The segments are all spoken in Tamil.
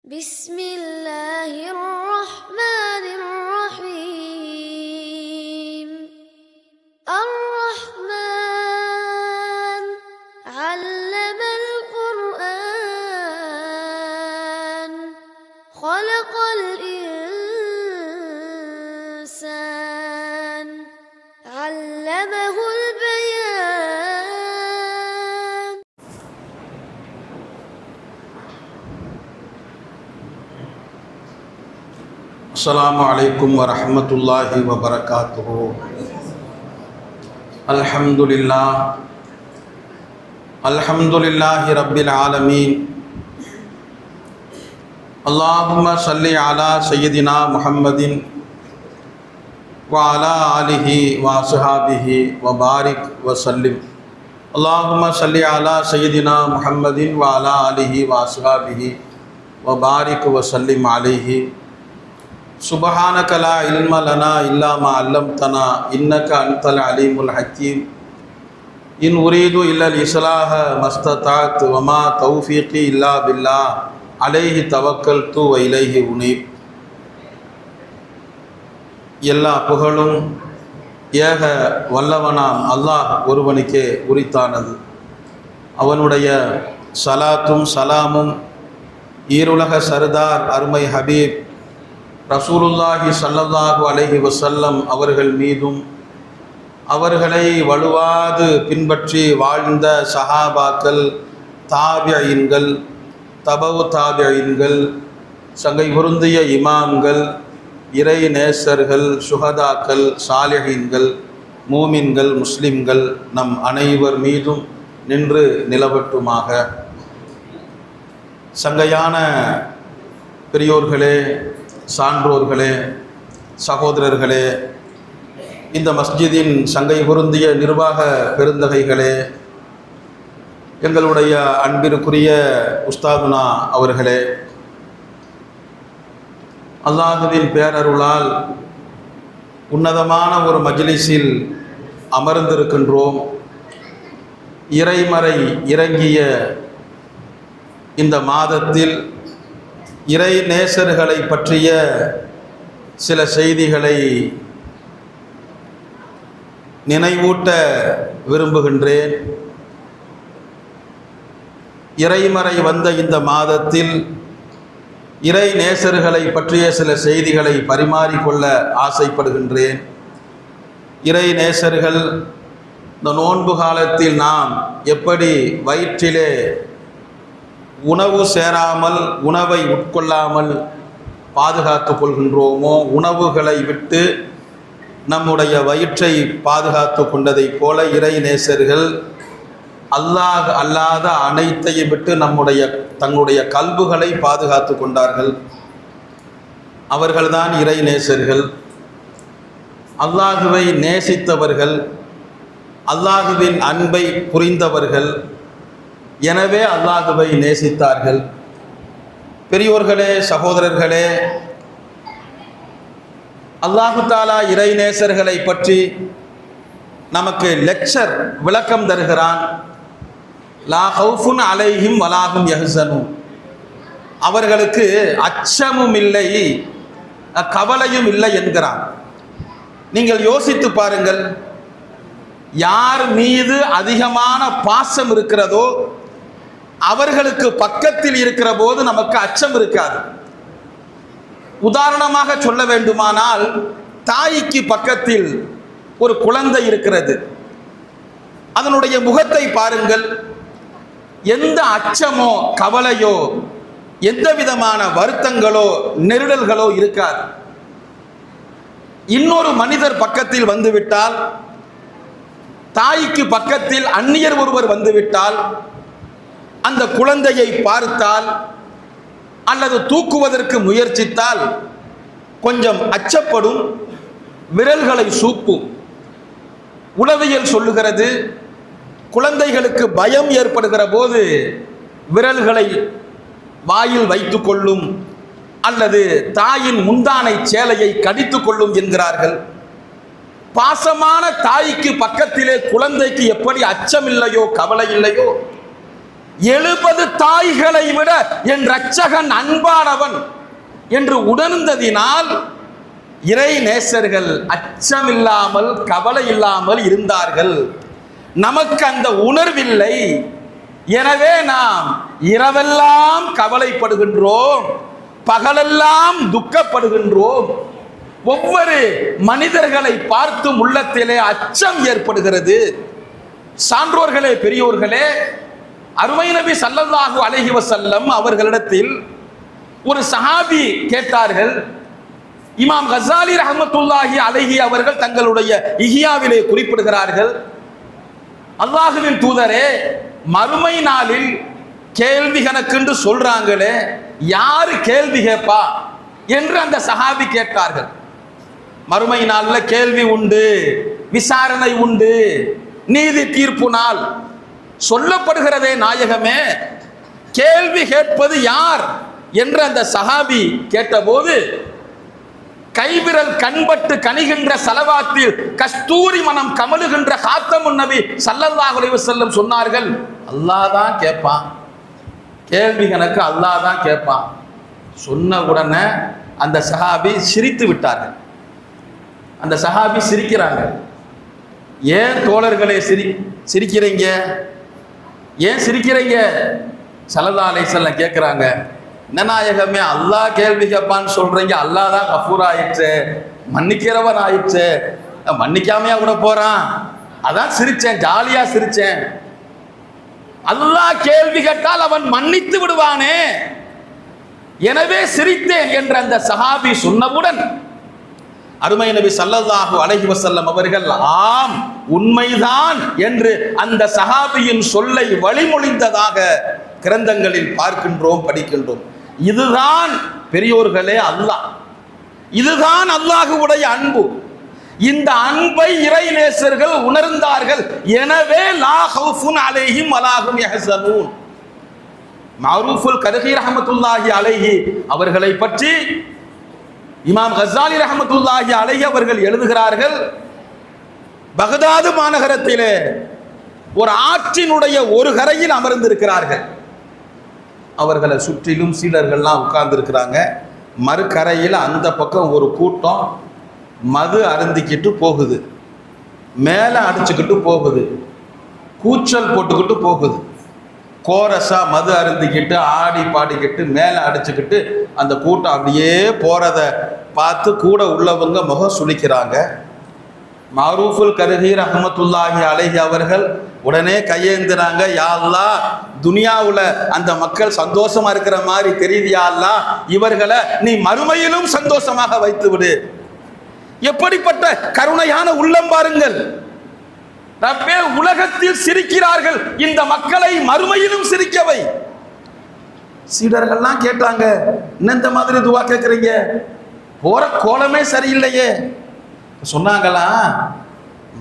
بسم الله الرحمن الرحيم الرحمن علم القرآن خلق الإنسان علمه البيان. அஸ்ஸலாமு அலைக்கும் வரஹ்மத்துல்லாஹி வபரகாத்துஹு. அல்ஹம்துலில்லாஹி ரப்பில் ஆலமீன். அல்லாஹும்ம ஸல்லி அலா சய்யிதினா முஹம்மதின் வ அலா ஆலிஹி வ அஸ்ஹாபிஹி வ பாரிக் வ சல்லிம். அல்லாஹும்ம ஸல்லி அலா சய்யிதினா முஹம்மதின் வ அலா ஆலிஹி வ அஸ்ஹாபிஹி வ பாரிக் வ சல்லிம் அலைஹி. சுபஹானக லா இல்ம லனா இல்லா மா அல்லம்தனா இன்னக அன்தல் அலீமுல் ஹக்கீம். இன் உரீது இல்லல் இஸ்லாஹ மஸ்ததாத் வமா தௌஃபீகி இல்லா பில்லாஹ் அலைஹி தவக்கல்து வ இலைஹி உனீப். எல்லா புகழும் ஏக வல்லவனாம் அல்லாஹ் ஒருவனுக்கே உரித்தானது. அவனுடைய சலாத்தும் சலாமும் ஈருலக சர்தார் அருமை ஹபீப் ரசூலுல்லாஹி ஸல்லல்லாஹு அலைஹி வஸல்லம் அவர்கள் மீதும், அவர்களை வலுவாது பின்பற்றி வாழ்ந்த சஹாபாக்கள், தாபியீன்கள், தபவு தாபியீன்கள், சங்கை பொருந்திய இமாம்கள், இறை நேசர்கள், சுஹதாக்கள், சாலிஹீன்கள், மூமின்கள், முஸ்லிம்கள் நம் அனைவர் மீதும் நின்று நிலவட்டுமாக. சங்கையான பெரியோர்களே, சான்றோர்களே, சகோதரர்களே, இந்த மஸ்ஜிதின் சங்கை பொருந்திய நிர்வாக பெருந்தகைகளே, எங்களுடைய அன்பிற்குரிய உஸ்தாதுனா அவர்களே, அல்லாஹுவின் பேரருளால் உன்னதமான ஒரு மஜ்லிஸில் அமர்ந்திருக்கின்றோம். இறைமறை இறங்கிய இந்த மாதத்தில் இறை நேசர்களை பற்றிய சில செய்திகளை நினைவூட்ட விரும்புகின்றேன். இறைமறை வந்த இந்த மாதத்தில் இறை நேசர்களை பற்றிய சில செய்திகளை பரிமாறிக்கொள்ள ஆசைப்படுகின்றேன். இறை நேசர்கள் இந்த நோன்பு காலத்தில் நாம் எப்படி வயிற்றிலே உணவு சேராமல், உணவை உட்கொள்ளாமல் பாதுகாத்து கொள்கின்றோமோ, உணவுகளை விட்டு நம்முடைய வயிற்றை பாதுகாத்து கொண்டதைப் போல இறை நேசர்கள் அல்லாஹ் அல்லாத அனைத்தையும் விட்டு தங்களுடைய கல்புகளை பாதுகாத்து கொண்டார்கள். அவர்கள்தான் இறை நேசர்கள். அல்லாஹுவை நேசித்தவர்கள், அல்லாஹுவின் அன்பை புரிந்தவர்கள், எனவே அல்லாஹுவை நேசித்தார்கள். பெரியோர்களே, சகோதரர்களே, அல்லாஹு தாலா இறை நேசர்களை பற்றி நமக்கு லெக்சர் விளக்கம் தருகிறான். லா ஹவுஃபுன் அலைஹிம் வலாஹும் யஹ்ஸனூன். அவர்களுக்கு அச்சமும் இல்லை, கவலையும் இல்லை என்கிறான். நீங்கள் யோசித்து பாருங்கள், யார் மீது அதிகமான பாசம் இருக்கிறதோ அவர்களுக்கு பக்கத்தில் இருக்கிற போது நமக்கு அச்சம் இருக்காது. உதாரணமாக சொல்ல வேண்டுமானால், தாய்க்கு பக்கத்தில் ஒரு குழந்தை இருக்கிறது, அதனுடைய முகத்தை பாருங்கள், எந்த அச்சமோ கவலையோ எந்த விதமான வருத்தங்களோ நெருடல்களோ இருக்காது. இன்னொரு மனிதர் பக்கத்தில் வந்துவிட்டால், தாய்க்கு பக்கத்தில் அந்நியர் ஒருவர் வந்துவிட்டால், அந்த குழந்தையை பார்த்தால் அல்லது தூக்குவதற்கு முயற்சித்தால் கொஞ்சம் அச்சப்படும், விரல்களை சூப்பும். உளவியல் சொல்லுகிறது, குழந்தைகளுக்கு பயம் ஏற்படுகிற போது விரல்களை வாயில் வைத்து கொள்ளும் அல்லது தாயின் முந்தானை சேலையை கடித்து கொள்ளும் என்கிறார்கள். பாசமான தாய்க்கு பக்கத்திலே குழந்தைக்கு எப்படி அச்சம் இல்லையோ கவலை இல்லையோ, 70 தாய்களை விட என் இரட்சகன் அன்பானவன் என்று உணர்ந்ததினால் இறை நேசர்கள் அச்சமில்லாமல் கவலை இல்லாமல் இருந்தார்கள். நமக்கு அந்த உணர்வில்லை. எனவே நாம் இரவெல்லாம் கவலைப்படுகின்றோம், பகலெல்லாம் துக்கப்படுகின்றோம். ஒவ்வொரு மனிதர்களை பார்த்தும் உள்ளத்திலே அச்சம் ஏற்படுகிறது. சான்றோர்களே, பெரியோர்களே, அருமை நபி ஸல்லல்லாஹு அலைஹி வஸல்லம் அவர்களிடத்தில் ஒரு சஹாபி கேட்டார்கள். இமாம் கஸாலி ரஹ்மத்துல்லாஹி அலைஹி அவர்கள் தங்களுடைய இஹ்யாவிலே குறிப்பிடுகிறார்கள், அல்லாஹ்வின் தூதரே, மறுமை நாளில் கேள்வி கணக்கென்று சொல்றாங்களே, யாரு கேள்வி கேட்பா என்று அந்த சஹாபி கேட்டார்கள். மறுமை நாளில் கேள்வி உண்டு, விசாரணை உண்டு, நீதி தீர்ப்பு நாள் சொல்லப்படுகிறதே நாயகமே, கேள்வி கேட்பது யார் என்று அந்த சஹாபி கேட்டபோது, கைவிரல் கண்பட்டு கனிகின்ற சலவாத்தில் கஸ்தூரி மனம் கமலுகின்ற காத்தமுன் நபி ஸல்லல்லாஹு அலைஹி வஸல்லம் சொன்னார்கள், அல்லாஹ் தான் கேட்பான், கேள்வி கணக்கு அல்லாஹ் தான் கேட்பான். சொன்ன உடனே அந்த சஹாபி சிரித்து விட்டார்கள். அந்த சஹாபி சிரிக்கிறாங்க. ஏன் தோழர்களே சிரிக்கிறீங்க, ஏன் சிரிக்கிறீங்க? ஸல்லல்லாஹு அலைஹி வஸல்லம் கேட்கிறாங்க, என்ன நாயகமே, அல்லாஹ் கேள்வி கேட்பான்னு சொல்றீங்க, அல்லாஹ் தான் கஃபூர் ஆயிடுச்சு, மன்னிக்கிறவன் ஆயிடுச்சு, மன்னிக்காமையா கூட போறான், அதான் சிரிச்சேன், ஜாலியா சிரிச்சேன். அல்லாஹ் கேள்வி கேட்டால் அவன் மன்னித்து விடுவானே, எனவே சிரித்தேன் என்று அந்த சஹாபி சொன்னவுடன் அருமை நபி ஸல்லல்லாஹு அலைஹி வஸல்லம் அவர்கள் ஆம் உண்மைதான் என்று அந்த சஹாபியின் சொல்லை வழிமொழிந்ததாக கிரந்தங்களில் பார்க்கின்றோம், படிக்கின்றோம். இதுதான் பெரியோர்களே அல்லாஹ், இதுதான் அல்லாஹ்வுடைய அன்பு. இந்த அன்பை இறை நேசர்கள் உணர்ந்தார்கள். எனவே லா ஹவுஃபுன் அலைஹிம் வலா ஹும் யஹ்ஸனூன். மஅரூஃபுல் கர்ஹி ரஹ்மத்துல்லாஹி அலைஹி அவர்களை பற்றி இமாம் கஸாலி ரஹ்மத்துல்லாஹி அலைஹி அவர்கள் எழுதுகிறார்கள், பகதாது மாநகரத்திலே ஒரு ஆற்றினுடைய ஒரு கரையில் அமர்ந்திருக்கிறார்கள். அவர்களை சுற்றிலும் சீடர்கள்லாம் உட்கார்ந்து இருக்கிறாங்க. மறுகரையில் அந்த பக்கம் ஒரு கூட்டம் மது அருந்திக்கிட்டு போகுது, மேலே அடிச்சுக்கிட்டு போகுது, கூச்சல் போட்டுக்கிட்டு போகுது. கோரஸா மது அருந்திக்கிட்டு ஆடி பாடிக்கிட்டு மேலே அடிச்சுக்கிட்டு அந்த கூட்டம் அப்படியே போறத பார்த்து கூட உள்ளவங்க முகம் சுளிக்கிறாங்க. மஅரூஃபுல் கர்ஹி ரஹ்மத்துல்லாஹி அலைஹி அவர்கள் உடனே கையேந்துறாங்க, யா அல்லாஹ், துனியாவுல அந்த மக்கள் சந்தோஷமா இருக்கிற மாதிரி தெரியுது, யா அல்லாஹ், இவர்களை நீ மறுமையிலும் சந்தோஷமாக வைத்து விடு. எப்படிப்பட்ட கருணையான உள்ளம் பாருங்கள். ரப்பே, உலகத்தில் சிரிக்கிறார்கள், இந்த மக்களை மறுமையிலும் சிரிக்கவை. சீடர்கள்லாம் கேட்டாங்க, என்ன இந்த மாதிரி துவா கேட்குறீங்க, போற கோலமே சரியில்லையே. சொன்னாங்களா,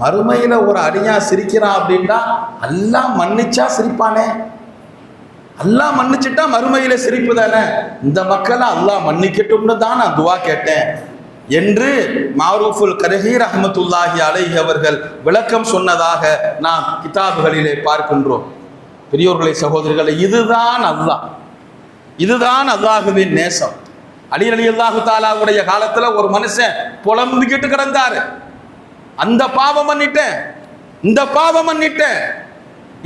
மறுமையில ஒரு அடியா சிரிக்கிறான் அப்படின்னா அல்லாஹ் மன்னிச்சா சிரிப்பானே, அல்லாஹ் மன்னிச்சுட்டா மறுமையில சிரிப்பு தானே, இந்த மக்களை அல்லாஹ் மன்னிக்கட்டும்னு தான் நான் துவா கேட்டேன் என்று மஅரூஃபுல் கர்ஹி ரஹ்மத்துல்லாஹி அலைஹி அவர்கள் விளக்கம் சொன்னதாக நாம் கிதாபுகளிலே பார்க்கின்றோம். பெரியோர்களே, சகோதரர்களே, இதுதான் அல்லாஹ், இதுதான் அல்லாஹுவின் நேசம். அலி ரலியல்லாஹு தஆலாவுடைய காலத்துல ஒரு மனுஷன் புலம்பிக்கிட்டு கிடந்தாரு, அந்த பாவம் பண்ணிட்டேன், இந்த பாவம் பண்ணிட்டேன்,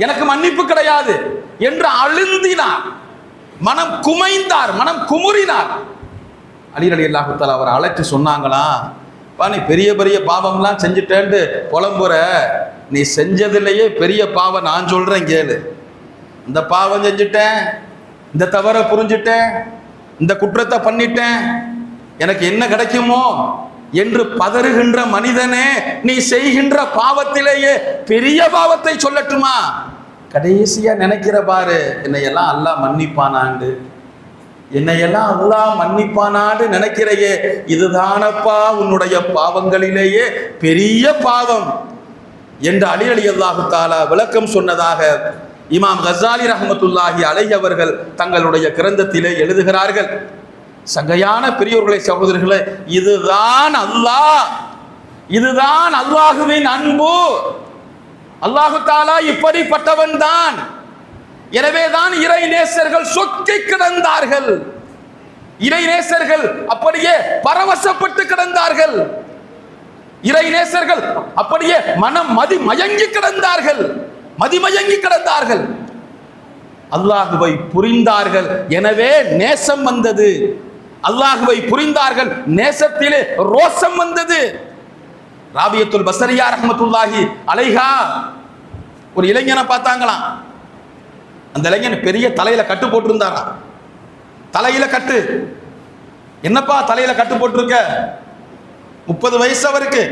எனக்கு மன்னிப்பு கிடையாது என்று அழுந்தினார், மனம் குமைந்தார், மனம் குமுறினார். அலி ரலியல்லாஹு தஆலா அவரை அழைத்து சொன்னாங்களா, நீ பெரிய பெரிய பாவம்லாம் செஞ்சுட்டேன்ட்டு புலம்புற, நீ செஞ்சதிலேயே பெரிய பாவம் நான் சொல்றேன் கேளு. இந்த பாவம் செஞ்சுட்டேன், இந்த தவறை புரிஞ்சுட்டேன், இந்த குற்றத்தை பண்ணிட்டேன், எனக்கு என்ன கிடைக்குமோ என்று பதறுகின்ற மனிதனே, நீ செய்கின்ற பாவத்திலேயே பெரிய பாவத்தை சொல்லட்டுமா? கடைசியா நினைக்கிற பாரு, என்னையெல்லாம் அல்லாஹ் மன்னிப்பானாண்டு, என்னையெல்லாம் அல்லாஹ் மன்னிப்பானாண்டு நினைக்கிறையே, இதுதானப்பா உன்னுடைய பாவங்களிலேயே பெரிய பாவம் என்று அலி ரலியல்லாஹு தஆலா விளக்கம் சொன்னதாக இமாம் கஸாலி ரஹ்மத்துல்லாஹி அலைஹி அவர்கள் தங்களுடைய கிரந்தத்திலே எழுதுகிறார்கள். சங்கையான பெரியோர்களே, சகோதரர்களே, இதுதான் அல்லாஹ், இதுதான் அல்லாஹுவின் அன்பு. அல்லாஹு தஆலா இப்படிப்பட்டவன் தான். எனவேதான் இறை நேசர்கள் சொக்கி கிடந்தார்கள். இறை நேசர்கள் அப்படியே பரவசப்பட்டு கிடந்தார்கள். இறை நேசர்கள் அப்படியே மனம் மதிமயங்கி கிடந்தார்கள். மதிமயங்கி கிடந்தார்கள். அல்லாஹுவை புரிந்தார்கள். எனவே நேசம் வந்தது. அல்லாஹுவை புரிந்தார்கள். நேசத்திலே ரோசம் வந்தது. ராபியத்துல் பஸரியா ரஹ்மத்துல்லாஹி அலைஹா ஒரு இளைஞனை பார்த்தாங்களாம். அந்த இளைஞன் பெரிய தலையில கட்டு போட்டிருந்தாராம். தலையில கட்டு. என்னப்பா தலையில கட்டு போட்டிருக்க? 30 வயசு அவருக்கு.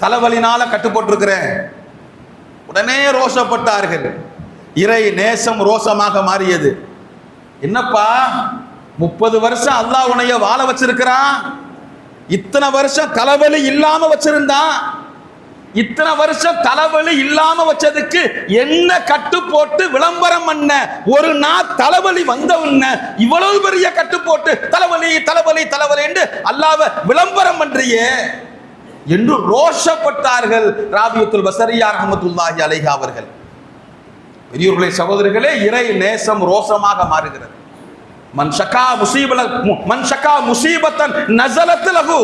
தலைவலினால கட்டு போட்டிருக்கிறேன். உடனே ரோஷப்பட்டார்கள். இறை நேசம் ரோஷமாக மாறியது. என்னப்பா 30 வருஷம் அல்லாஹ் உன்னைய வாழ வச்சிருக்கிறான். இத்தனை வருஷம் தலைவலி இல்லாம வச்சிருந்தான். இத்தனை வருஷம் தலைவலி இல்லாம வச்சதுக்கு என்ன கட்டு போட்டு விளம்பரம் பண்ண? ஒரு நாள் தலைவலி வந்தவன இவ்வளவு பெரிய கட்டு போட்டு தலைவலி தலைவலி தலைவலி என்று அல்லாஹ்வை விளம்பரம் பண்றியே என்று ரோஷப்பட்டார்கள் ராபியத்துல் பஸரியா ரஹ்மத்துல்லாஹி அலைஹி அவர்கள். பெரியோர்களே, சகோதரர்களே, இறை நேசம் ரோஷமாக மாறுகிறது. மன் ஷக்கா முசீபத்தன் நஸலத் லஹு.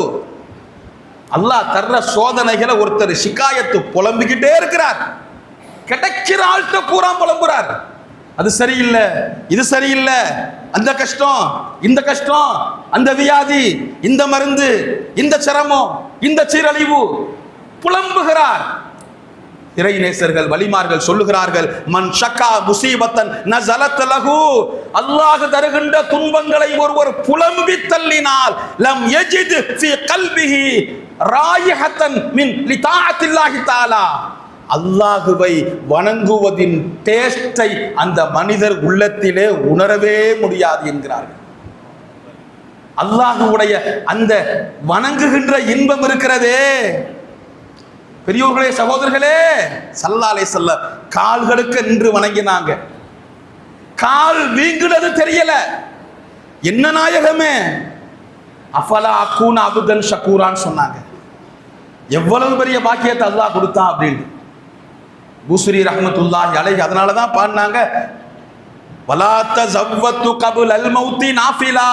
அல்லாஹ் தர்ற சோதனைகளை ஒருத்தர் சிக்காயத்து புலம்பிக்கிட்டே இருக்கிறார். கிடைக்கிற ஆள்கிட்ட பூரா புலம்புறார். அது சரியில்லை, இது சரியில்லை, அந்த கஷ்டம், இந்த கஷ்டம், அந்த வியாதி, இந்த மருந்து, இந்த சிரமம், இந்த சீரழிவு புலம்புகிறார். இறை நேசர்கள் வலிமார்கள் சொல்லுகிறார்கள், மன் ஷக்கா முசீபத்தன் நஸலத் லஹு. அல்லாஹ் தருகின்ற துன்பங்களை ஒருவர் புலம்பி தள்ளினால் லம் யஜித் ஃபீ கல்பிஹி ராயிஹத்தன் மின் லிதாஅத்தில்லாஹி தஆலா. அல்லாஹுவை வணங்குவதின் டேஸ்டை அந்த மனிதர் உள்ளத்திலே உணரவே முடியாது என்கிறார்கள். அல்லாஹுடைய அந்த வணங்குகின்ற இன்பம் இருக்கிறதே. பெரியோர்களே, சகோதரர்களே, ஸல்லல்லாஹு அலைஹி வஸல்லம் கால்களுக்கு நின்று வணங்கினாங்க. கால் வீங்குனது தெரியல. என்ன நாயகமே, அஃபலா அகூன அப்தன் ஷக்கூரான்னு சொன்னாங்க. எவ்வளவு பெரிய பாக்கியத்தை அல்லாஹ் கொடுத்தான் அப்படின்னு பூஸ்ரி ரஹ்மத்துல்லாஹி அலைஹி அதனால தான் பாடினாங்க, வலா தஸவ்வத்து கப்லல் மௌத்தி நாஃபிலா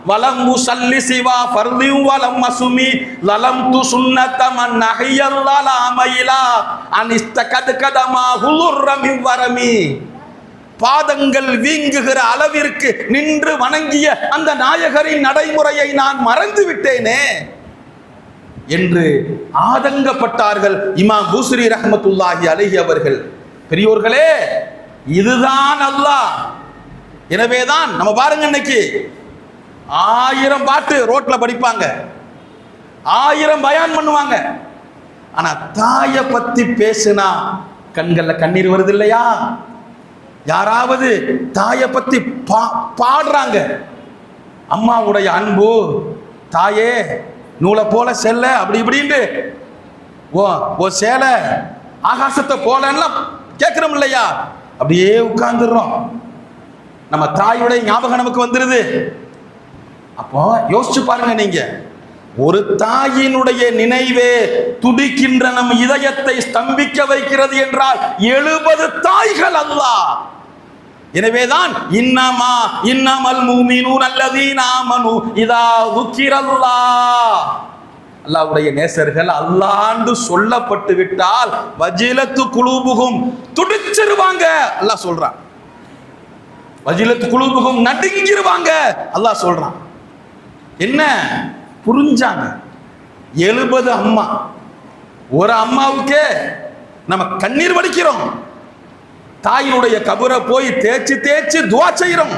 வலம் முஸல்லி சிவா ஃபர்தி வலம் மசுமி லலம்து சுன்னத மன் நஹியல்லா மைலா அனிஸ்தகத் கதமா ஹுலுர்ரமி வரமி. பாதங்கள் வீங்குகிற அளவிற்கு நின்று வணங்கிய அந்த நாயகரின் நடைமுறையை நான் மறந்து விட்டேனே என்று ஆதங்கப்பட்டார்கள் இமாம் பூஸ்ரி ரஹ்மத்துல்லாஹி அலைஹி அவர்கள். பெரியோர்களே, இதுதான் அல்லாஹ். எனவேதான் நம்ம பாருங்க, இன்னைக்கு 1000 பாட்டு ரோட்ல படிப்பாங்க, 1000 பயான் பண்ணுவாங்க. ஆனா தாயை பத்தி பேசினா கண்கள்ல கண்ணீர் வருது இல்லையா? யாராவது தாயை பத்தி பாடுறாங்க, அம்மாவுடைய அன்பு, தாயே நூலை போல செல்ல அப்படி இப்படின்னு, ஓ சேலை ஆகாசத்தை போலன்னா கேட்கிறோம் இல்லையா? அப்படியே உட்கார்ந்துடுறோம். நம்ம தாயுடைய ஞாபகம் நமக்கு வந்துருது. அப்போ யோசிச்சு பாருங்க, நீங்க ஒரு தாயினுடைய நினைவே துடிக்கின்ற நம் இதயத்தை ஸ்தம்பிக்க வைக்கிறது என்றால் 70 தாய்கள் அல்லாஹ். எனவேதான் இன்னமல் முஃமினூன அல்லதீன ஆமனு இதா ذுக்கிரல்லாஹ். அல்லாஹ்வுடைய நேசர்கள் அல்லாஹ்ண்டு சொல்லப்பட்டு விட்டால் வஜிலத்து குலூபுகும் துடிச்சிருவாங்க. அல்லாஹ் சொல்றான், வஜிலத்து குலூபுகும் நடுங்கிருவாங்க. அல்லாஹ் சொல்றான். என்ன புரிஞ்சாங்க? 70 அம்மா. ஒரு அம்மாவுக்கே நம்ம கண்ணீர் வடிக்கிறோம். தாயினுடைய கபரை போய் தேய்ச்சி தேய்ச்சி துவா செய்கிறோம்.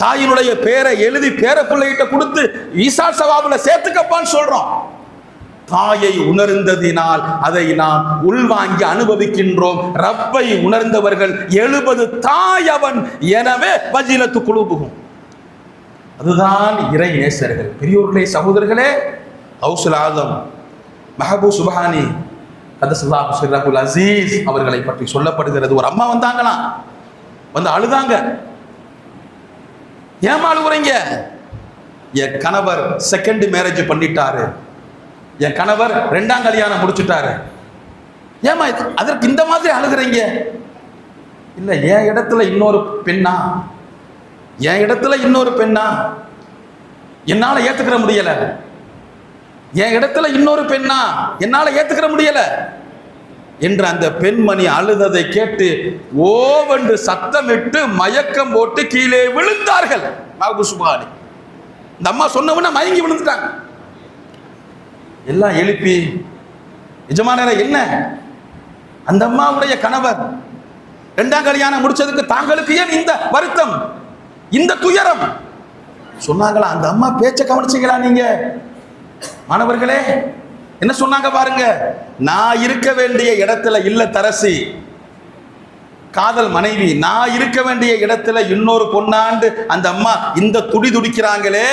தாயினுடைய பேரை எழுதி பேர பிள்ளைகிட்ட கொடுத்து ஈசா சவாபுல சேர்த்துக்கப்பான்னு சொல்றோம். தாயை உணர்ந்ததினால் அதை நாம் உள்வாங்கி அனுபவிக்கின்றோம். ரப்பை உணர்ந்தவர்கள் 70 தாய் அவன். எனவே வஜிலத்து குலூபுகும். அதுதான் இறை நேசர்கள். பெரியோர்களே, சகோதரர்களே, கௌசுல் ஆலம் மஹபூப் சுப்ஹானி கதஸல்லாஹு சிர்ரஹுல் அஸீஸ் அவர்களை பற்றி சொல்லப்படுகிறது. ஒரு அம்மா வந்தாங்களாம், வந்து அழுதாங்க. ஏமா அழுகுறீங்க? என் கணவர் செகண்ட் மேரேஜ் பண்ணிட்டாரு, என் கணவர் 2ஆம் கல்யாணம் முடிச்சுட்டாரு, ஏமா அதற்கு இந்த மாதிரி அழுகிறீங்க? இல்லை, என் இடத்துல இன்னொரு பெண்ணா, என் இடத்துல இன்னொரு பெண்ணா, என்னால ஏத்துக்கிற முடியல. என் இடத்துல இன்னொரு பெண்ணா, என்னால ஏத்துக்கிற முடியல என்று அந்த பெண்மணி அழுததை கேட்டு ஓவென்று சத்தமிட்டு மயக்கம் போட்டு கீழே விழுந்தார்கள். சுபானி இந்த அம்மா சொன்னவன மயங்கி விழுந்துட்டாங்க. எல்லாம் எழுப்பி, எஜமானரே என்ன, அந்த அம்மாவுடைய கணவர் இரண்டாம் கல்யாணம் முடிச்சதுக்கு தாங்களுக்கு ஏன் இந்த வருத்தம், இந்த துயரம் சொன்னாங்களா? அந்த அம்மா பேச்ச கவனிச்சீங்களா நீங்க மாணவர்களே? என்ன சொன்னாங்க பாருங்க. நான் இருக்க வேண்டிய இடத்துல இல்ல தரசி, காதல் மனைவி, நான் இருக்க வேண்டிய இடத்துல இன்னொரு பொண்ணாண்டு அந்த அம்மா இந்த துடி துடிக்கிறாங்களே,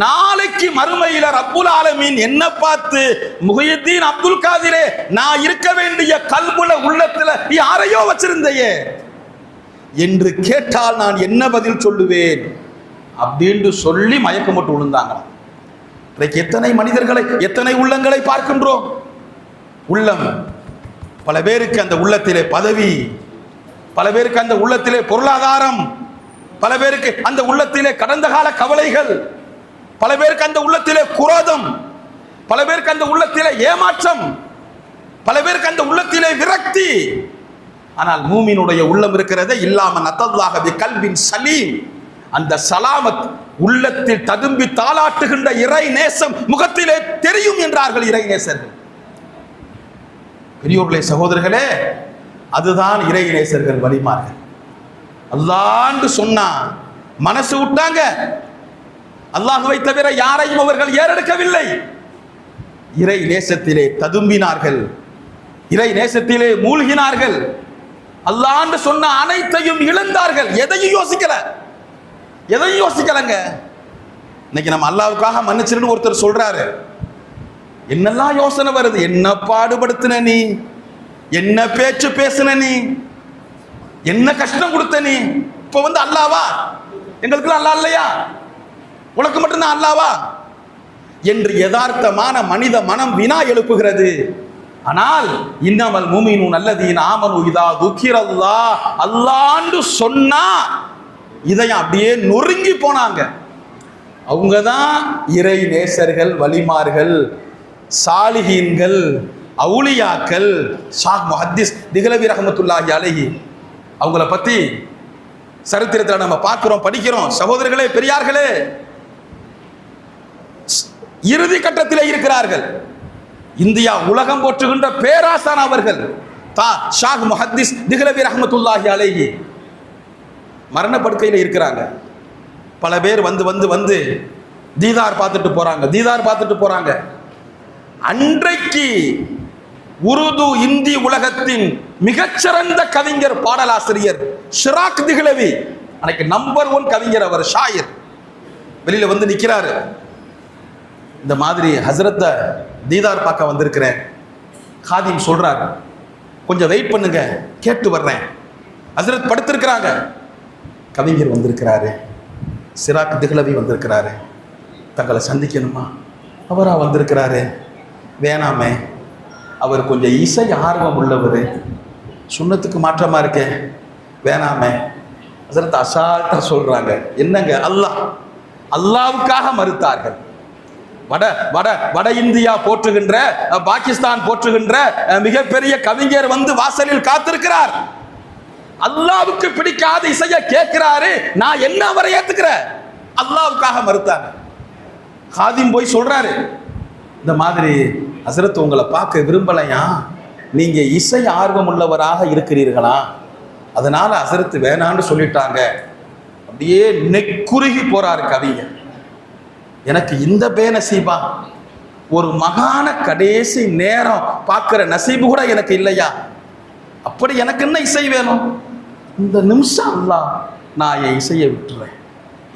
நாளைக்கு மறுமையில ரப்புல் ஆலமீன் என்ன பார்த்து, முஹியுத்தீன் அப்துல் காதிரே, நான் இருக்க வேண்டிய கல்புல உள்ளத்துல யாரையோ வச்சிருந்தையே என்று கேட்டால் நான் என்ன பதில் சொல்லுவேன் அப்படின்னு சொல்லி மயக்கம் போட்டு விழுந்தாங்களாம். எத்தனை மனிதர்களை, எத்தனை உள்ளங்களை பார்க்கின்றோம். உள்ளம், பல பேருக்கு அந்த உள்ளத்திலே பதவி, பல பேருக்கு அந்த உள்ளத்திலே பொருளாதாரம், பல பேருக்கு அந்த உள்ளத்திலே கடந்த கால கவலைகள், பல பேருக்கு அந்த உள்ளத்திலே குரோதம், பல பேருக்கு அந்த உள்ளத்திலே ஏமாற்றம், பல பேருக்கு அந்த உள்ளத்திலே விரக்தி. ஆனால் மூமினுடைய உள்ளம் இருக்கிறதே இல்லாம நத்தல்லாஹ பி கல்பின் சலீம், அந்த சலாமத் உள்ளத்தில் ததும்பி தாளாட்டுகின்ற இறை நேசம் முகத்திலே தெரியும் என்றார்கள் இறை நேசர்கள். பெரியோர்களே, சகோதரர்களே, அதுதான் இறை நேசர்கள் வழிமார்கள். அல்லாஹ்னு சொன்னா மனசு விட்டாங்க. அல்லாஹ்வை தவிர யாரையும் அவர்கள் ஏறெடுக்கவில்லை. இறை நேசத்திலே ததும்பினார்கள், இறை நேசத்திலே மூழ்கினார்கள். அல்லாஹ்னு சொன்ன அனைத்தையும் இழந்தார்கள். எதையும் யோசிக்கல, எதையும் யோசிக்கலங்க. இன்னைக்கு நம்ம அல்லாஹ்வுக்காக மன்னிச்சிருன்னு ஒருத்தர் சொல்றாரு. என்னெல்லாம் யோசனை வருது, என்ன பாடுபடுத்தின நீ, என்ன பேச்சு பேசுன நீ, என்ன கஷ்டம் கொடுத்த நீ, இப்ப வந்து அல்லாவா, எங்களுக்குலாம் அல்லாஹ் இல்லையா, உனக்கு மட்டும்தான் அல்லாவா என்று யதார்த்தமான மனித மனம் வினா எழுப்புகிறது. ஆனால் இன்னமல் முஃமினூன் அல்லதீன ஆமனு இதா துக்கிரல்லாஹ், அல்லாஹ்னு சொன்னா இதயம் அப்படியே நொறுங்கி போனாங்க. அவங்க தான் இறை நேசர்கள், வலிமார்கள், சாலிஹீன்கள், அவுலியாக்கள். ஷாக் முஹத்திஸ் திஹ்லவி ரஹ்மத்துல்லாஹி அலைஹி அவங்கள பத்தி சரித்திரத்தில் நம்ம பார்க்கிறோம், படிக்கிறோம். சகோதரர்களே, பெரியார்களே, இறுதி கட்டத்திலே இருக்கிறார்கள். இந்தியா உலகம் போற்றுகின்ற பேராசான் அவர்கள் ஷாக் முஹத்திஸ் திஹ்லவி ரஹ்மத்துல்லாஹி அலைஹி மரணப்படுக்கையில் இருக்கிறாங்க. பல பேர் வந்து வந்து வந்து தீதார் பார்த்துட்டு போறாங்க, தீதார் பார்த்துட்டு போறாங்க. அன்றைக்கு உருது இந்தி உலகத்தின் மிகச்சிறந்த கவிஞர், பாடலாசிரியர் ஷிராக் திஹ்லவி, அன்னைக்கு நம்பர் 1 கவிஞர், அவர் ஷாயர், வெளியில வந்து நிக்கிறாரு. இந்த மாதிரி ஹசரத்தை தீதார் பார்க்க வந்திருக்கிறேன். காதிம் சொல்றாரு, கொஞ்சம் வெயிட் பண்ணுங்க, கேட்டு வர்றேன். ஹசரத் படுத்திருக்கிறாங்க, கவிஞர் வந்திருக்கிறாரு, ஷிராக் திஹ்லவி வந்திருக்கிறாரு, தங்களை சந்திக்கணுமா? அவரா வந்திருக்கிறாரு, வேணாமே, அவர் கொஞ்சம் இசை ஆர்வம் உள்ளவர், சுன்னத்துக்கு மாற்றமா இருக்கே, வேணாமே. ஹசரத் அசால்ட்டா சொல்றாங்க, என்னங்க, அல்லாஹ்வுக்காக மறுத்தார்கள். வட வட வட இந்தியா போற்றுகின்ற, பாகிஸ்தான் போற்றுகின்ற மிகப்பெரிய கவிஞர் வந்து வாசலில் காத்திருக்கிறார். அல்லாஹ்வுக்கு பிடிக்காத இசையை கேட்கிறாரு, நான் என்ன அவரை ஏத்துக்கிறேன்? அல்லாஹ்வுக்காக மறுத்தாங்க. காதிம் போய் சொல்றாரு, இந்த மாதிரி ஹசரத் உங்களை பார்க்க விரும்பலையா, நீங்க இசை ஆர்வம் உள்ளவராக இருக்கிறீர்களா, அதனால ஹசரத் வேணான்னு சொல்லிட்டாங்க. அப்படியே நெக்குருகி போறாரு கவிஞர். எனக்கு இந்த பேநசீபா, ஒரு மகான கடைசி நேரம் பார்க்கிற நசீபு கூட எனக்கு இல்லையா? அப்படி எனக்கு என்ன இசை வேணும்? இந்த நிமிஷம் அல்லாஹ் நான் என் இசையை விட்டுறேன்,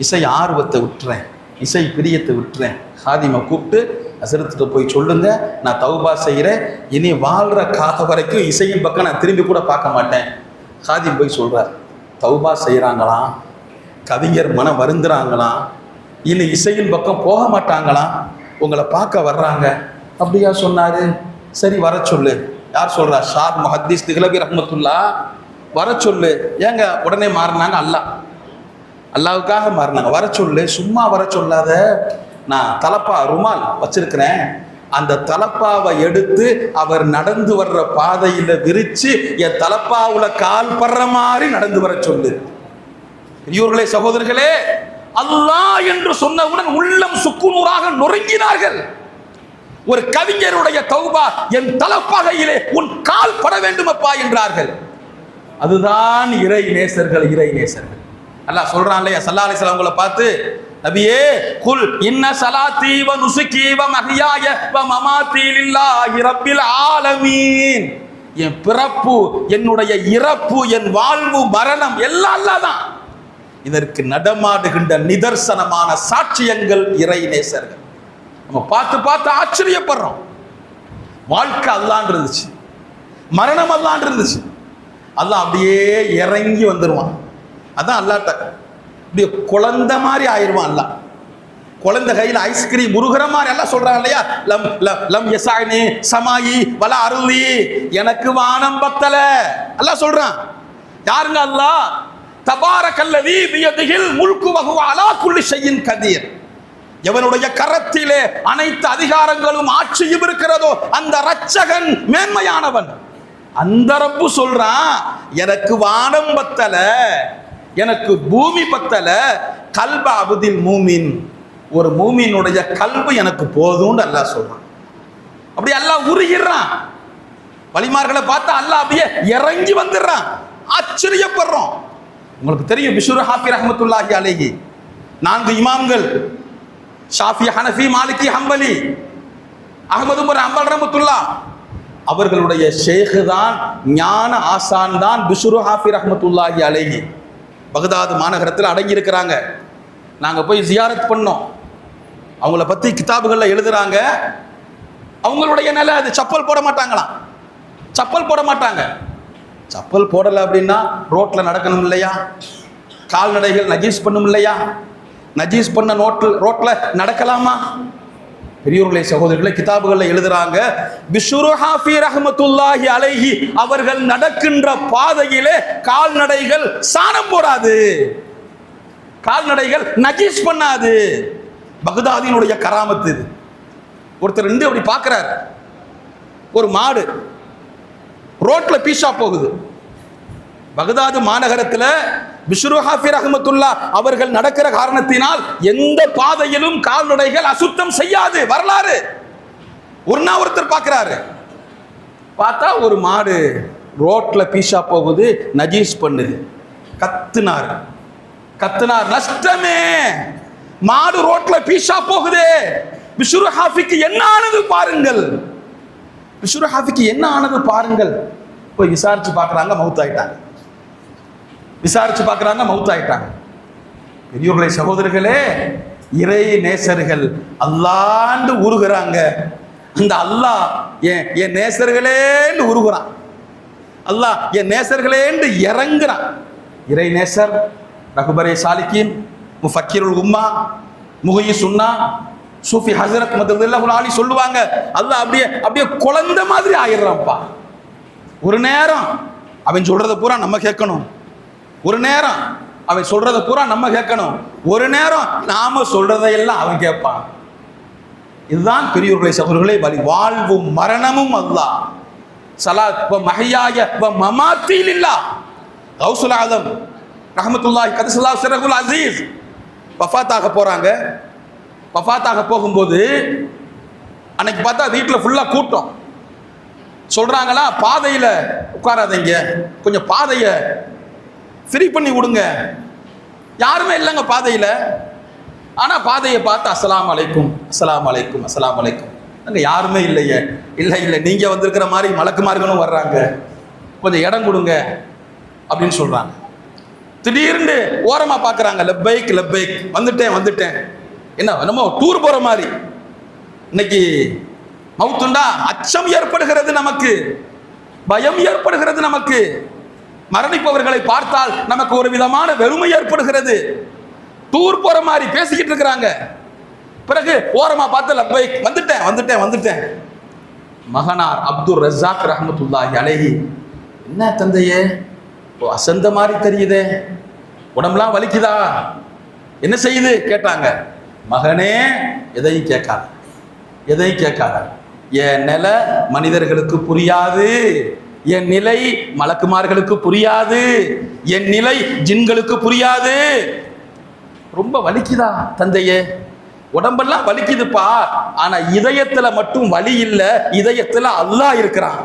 இசை ஆர்வத்தை விட்டுறேன், இசை பிரியத்தை விட்டுறேன். ஹாதிமை கூப்பிட்டு, ஹசரத்துட்டு போய் சொல்லுங்க, நான் தௌபா செய்கிறேன், இனி வாழ்கிற கால வரைக்கும் இசையின் பக்கம் நான் திரும்பி கூட பார்க்க மாட்டேன். ஹாதிம் போய் சொல்கிறார், தௌபா செய்கிறாங்களாம், கவிஞர் மனம் வருந்துறாங்களாம், இனி இசையின் பக்கம் போக மாட்டாங்களாம், உங்களை பார்க்க வர்றாங்க. அப்படியா சொன்னாரு? சரி, வர சொல்லு. யார் சொல்றா? ஷாத் முஹத்தீஸ் திக்லபி ரஹ்மத்துல்லா. வர சொல்லு. ஏங்க உடனே மாறினாங்க? அல்லாவுக்காக மாறினாங்க. வர சொல்லு. சும்மா வர சொல்லாத, நான் தலப்பா ருமால் வச்சிருக்கிறேன், அந்த தலப்பாவை எடுத்து அவர் நடந்து வர்ற பாதையில விரிச்சு என் தலப்பாவுல கால் படுற மாதிரி நடந்து வர சொல்லு. பெரியோர்களே, சகோதரர்களே, அல்லாஹ் என்று சொன்னவுடன் உள்ளம் சுக்குநூறாக நொறுங்கினார்கள். ஒரு கவிஞருடைய தௌபா, என் தலப்பகையிலே உன் கால் பட வேண்டுமப்பா என்றார்கள். அதுதான் இறை நேசர்கள். இறை நேசர்கள் அல்லாஹ் சொல்றான் இல்லையா ஸல்லல்லாஹு அலைஹி வஸல்லம் அவங்களை பார்த்து, நபியே, குல் இன்ன ஸலாத்தி வ நுசுகி வ மஹ்யாய வ மமாத்தி லில்லாஹி ரப்பில் ஆலமீன். என் பிறப்பு, என்னுடைய இறப்பு, என் வாழ்வு, மரணம் எல்லாம் அல்லாஹ் தான். இதற்கு நடமாடுகின்ற நிதர்சனமான சாட்சியங்கள் இறை நேசர்கள். நம்ம பார்த்து பார்த்து ஆச்சரியப்படுறோம். வாழ்க்கை அல்லாஹ்ன்னு இருந்துச்சு, மரணம் அல்லாஹ்ன்னு இருந்துச்சு. அல்லாஹ் அப்படியே இறங்கி வந்துருவான். அதான் அல்லாஹ்ட்ட அப்படியே குழந்தை மாதிரி ஆயிடுவான். அல்லாஹ் குழந்தை கையில் ஐஸ்கிரீம் உருகிற மாதிரி எல்லாம் சொல்றாங்க இல்லையா, லம் லம் யசாயினி சமாயி வல அருளி, எனக்கு வானம் பத்தல அல்லாஹ் சொல்றான். யாருங்க அல்லாஹ்? தபாரக்கல்லதி பியதிஹில் முல்கு வ ஹுவ அலா குல்லி ஷைஇன் கதீர். எவனுடைய கரத்திலே அனைத்து அதிகாரங்களும் ஆட்சியும் இருக்கிறதோ அந்த இரட்சகன் மேன்மையானவன். அந்த ரப்பு சொல்றான், எனக்கு வானம் பத்தல, எனக்கு பூமி பத்தல, கல்ப அபுதில் மூமின், ஒரு மூமினுடைய கல்பு எனக்கு போதும்னு அல்லாஹ் சொல்றான். அப்படி அல்லாஹ் உருகிறான். வலிமார்களை பார்த்தா அல்லாஹ் அப்படியே இறங்கி வந்துடுறான். ஆச்சரியப்படுறோம். உங்களுக்கு தெரியும், பிஷ்ரு ஹாஃபி ரஹ்மத்துல்லாஹி அலைஹி 4 இமாம்கள், ஷாஃபி, ஹனஃபி, மாலிகி, ஹம்பலி, அஹ்மது பின் ஹம்பல் ரஹ்மத்துல்லாஹ், அவர்களுடைய ஷேக் தான், ஞான ஆசான் தான் பிஷ்ரு ஹாஃபி ரஹ்மத்துல்லாஹி அலைஹி. பகதாது மாநகரத்தில் அடங்கி இருக்கிறாங்க. நாங்கள் போய் ஜியாரத் பண்ணோம். அவங்கள பற்றி கிதாபுகளில் எழுதுறாங்க. அவங்களுடைய நிலை அது, சப்பல் போட மாட்டாங்களாம். சப்பல் போட மாட்டாங்க. சப்பல் போடலை அப்படின்னா ரோட்டில் நடக்கணும் இல்லையா, கால்நடைகள் நஜீஸ் பண்ணும் இல்லையா, நஜீஸ் பண்ண ரோட்டில் நடக்கலாமா? பெரியோர்களே, சகோதரர்களே, கிதாபுகளில் எழுதுறாங்க, பிஷ்ரு ஹாஃபி ரஹ்மத்துல்லாஹி அலைஹி அவர்கள் நடக்கின்ற பாதையிலே கால்நடைகள் சாணம் போடாது, கால்நடைகள் நஜீஸ் பண்ணாது. பகதாதினுடைய கராமத்து இது. ஒருத்தர் இருந்து அப்படி பார்க்கிறார், ஒரு மாடு ரோட்ல பீஷா போகுது. பகதாது மாநகரத்தில் பிஷ்ரு ஹாஃபி ரஹ்மத்துல்லா அவர்கள் நடக்கிற காரணத்தினால் எந்த பாதையிலும் கால்நடைகள் அசுத்தம் செய்யாது. வரலாறு. ஒருத்தர் பார்க்கிறாரு, பார்த்தா ஒரு மாடு ரோட்ல பீஷா போகுது, நஜீஸ் பண்ணுது. கத்துனார். நஷ்டமே, மாடு ரோட்ல பீஷா போகுது. பிஷ்ரு ஹாஃபிக்கு என்ன ஆனது பாருங்கள். பிஷ்ரு ஹாஃபிக்கு என்ன ஆனது பாருங்கள். போய் விசாரிச்சு பார்க்கறாங்க, மௌத்தாயிட்டாங்க. பெரியோர்களே, சகோதரர்களே, இறை நேசர்கள் அல்லாண்டு உருகுறாங்க. அந்த அல்லாஹ் என் நேசர்களேன்னு உருகுறான். அல்லாஹ் என் நேசர்களேன்னு இறங்குறான். இறை நேசர் ரகுபரே சாலிக்கின், முஃபக்கிருல் உம்மா, முஹ்யி சுன்னா, சூஃபி ஹஸரத் மததுல்லாஹு அலி சொல்லுவாங்க, அல்லாஹ் அப்படியே குழந்தை மாதிரி ஆயிடுறான்ப்பா. ஒரு நேரம் அவன் சொல்றத பூரா நம்ம கேட்கணும், ஒரு நேரம் அவன் சொல்றத பூரா நம்ம கேட்கணும், ஒரு நேரம் நாம சொல்றதையெல்லாம் அவன் கேட்பான். இதுதான் பெரியோர்களே, சகோதரர்களே, வாழ்வும் மரணமும் அல்லாஹ். ஸலாத் வ மஹ்யாய வ மமாத்தி லில்லாஹ். கௌசுல் ஆலம் ரஹ்மத்துல்லாஹி கதஸல்லாஹு சிர்ரஹுல் அஸீஸ் வஃபாத்தாக போறாங்க. வஃபாத்தாக போகும்போது அன்னைக்கு பார்த்தா வீட்டில் ஃபுல்லா கூட்டம். சொல்றாங்களா, பாதையில உட்காராதீங்க, கொஞ்சம் பாதையை ஃப்ரீ பண்ணி விடுங்க. யாருமே இல்லைங்க பாதையில. ஆனா பாதையை பார்த்து அஸ்ஸலாமு அலைக்கும், அஸ்ஸலாமு அலைக்கும், அஸ்ஸலாமு அலைக்கும். அங்க யாருமே இல்லையே. இல்லை, நீங்க வந்திருக்கிற மாதிரி மலக்குமார்களும் வர்றாங்க, கொஞ்சம் இடம் கொடுங்க அப்படின்னு சொல்றாங்க. திடீர்னு ஓரமா பார்க்கறாங்க, லப்பைக் லப்பைக், வந்துட்டேன். என்ன நம்ம டூர் போற மாதிரி. இன்னைக்கு மவுத்துண்டா அச்சம் ஏற்படுகிறது நமக்கு, பயம் ஏற்படுகிறது நமக்கு. மரணிப்பவர்களை பார்த்தால் நமக்கு ஒரு விதமான வெறுமை ஏற்படுகிறது. டூர் போற மாதிரி பேசிக்கிட்டு இருக்கிறாங்க. பிறகு ஓரமா பார்த்து லப்பைக், வந்துட்டேன். மகனார் அப்துல் ரஸாக் ரஹ்மத்துல்லாஹி அலைஹி, என்ன தந்தையே அசந்த மாதிரி தெரியுதே, உடம்புலாம் வலிக்குதா, என்ன செய்யுது கேட்டாங்க. மகனே எதையும் கேட்காத, எதையும் கேட்காத, என் நிலை மனிதர்களுக்கு புரியாது, என் நிலை மலக்குமார்களுக்கு புரியாது, என் நிலை ஜின்களுக்கு புரியாது. ரொம்ப வலிக்குதா தந்தையே, உடம்பெல்லாம் வலிக்குதுப்பா, ஆனா இதயத்துல மட்டும் வலி இல்ல, இதயத்துல அல்லாஹ் இருக்கிறான்.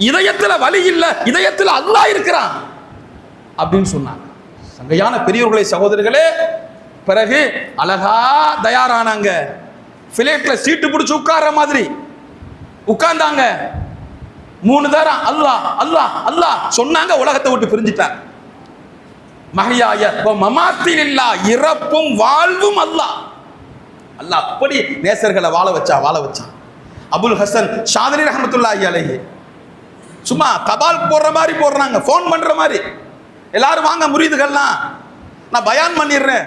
இதயத்துல வலி இல்ல, இதயத்துல அல்லாஹ் இருக்கிறான் அப்படின்னு சொன்னாங்க. சங்கையான பெரியவர்களே, சகோதரர்களே, பிறகு அழகா தயாரானாங்க. பிளேட்ல சீட்டு பிடிச்சு உட்கார்ற மாதிரி உட்கார்ந்தாங்க. 3 தரம் அல்லாஹ் அல்லாஹ் அல்லாஹ் சொன்னாங்க. உலகத்தை விட்டு பிரிஞ்சுட்டாங்க. மஹ்யாய வ மமாத்திலில்லா, இறப்பும் வாழ்வும் அல்லாஹ். அல்லாஹ் அப்படி நேசர்களை வாழ வச்சான். அபுல் ஹசன் ஷாதிலி ரஹ்மத்துல்லாஹி அலைஹி சும்மா தபால் போடுற மாதிரி போடுறாங்க, ஃபோன் பண்ற மாதிரி. எல்லாரும் வாங்க முரீதுகள்லாம், நான் பயான் பண்ணிடுறேன்.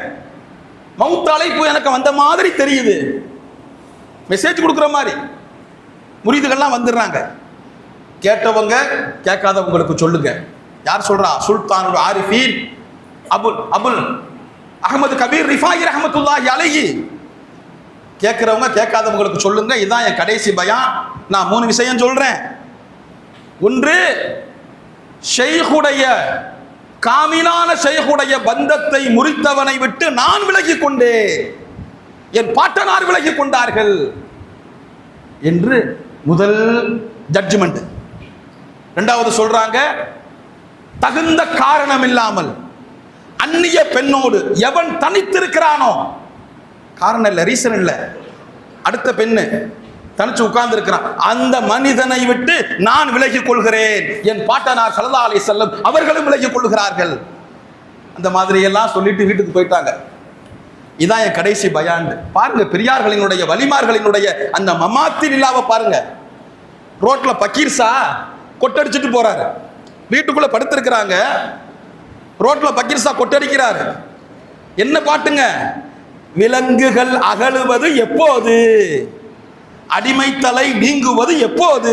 மவுத் அழைப்பு எனக்கு வந்த மாதிரி தெரியுது, மெசேஜ் கொடுக்குற மாதிரி. முரீதுகள்லாம் வந்துடுறாங்க. கேட்டவங்க கேட்காதவங்களுக்கு சொல்லுங்க. யார் சொல்றா? சுல்தானுல் ஆரிஃபீன் அபுல் அஹ்மது கபீர் ரிஃபாயி ரஹ்மத்துல்லாஹி அலைஹி. கேட்கிறவங்க கேட்காதவங்களுக்கு சொல்லுங்க, இதுதான் என் கடைசி பயான். நான் 3 விஷயம் சொல்றேன். ஒன்று, ஷைஹுடைய காமிலான ஷைஹுடைய பந்தத்தை முறித்தவனை விட்டு நான் விலகிக் கொண்டேன், என் பாட்டனார் விலகிக் கொண்டார்கள் என்று முதல் ஜட்ஜ்மெண்ட். இரண்டாவது சொல்றாங்க, தகுந்த காரணம் இல்லாமல் அந்நிய பெண்ணோடு எவன் தனித்திருக்கிறானோ, காரணம் இல்லை, ரீசன் இல்லை, அடுத்த பெண்ணு தனிச்சு உட்கார்ந்து இருக்கிறான், அந்த மனிதனை விட்டு நான் விலகிக் கொள்கிறேன், என் பாட்டனார் ஸல்லல்லாஹு அலைஹி வஸல்லம் அவர்களும் விலகிக் கொள்கிறார்கள். அந்த மாதிரி எல்லாம் சொல்லிட்டு வீட்டுக்கு போயிட்டாங்க. இதான் என் கடைசி பயான். பாருங்க பெரியார்களினுடைய வலிமார்களினுடைய அந்த மமாத்தில் இல்லாம பாருங்க. ரோட்ல பக்கீர்சா கொட்டடிச்சிட்டு போறாரு, வீட்டுக்குள்ள படுத்திருக்கிறாங்க, ரோட்ல பக்கீர்சா கொட்டடிக்கிறாரு. என்ன பாட்டுங்க? விலங்குகள் அகலுவது எப்போது, அடிமை தலை நீங்குவது எப்போது,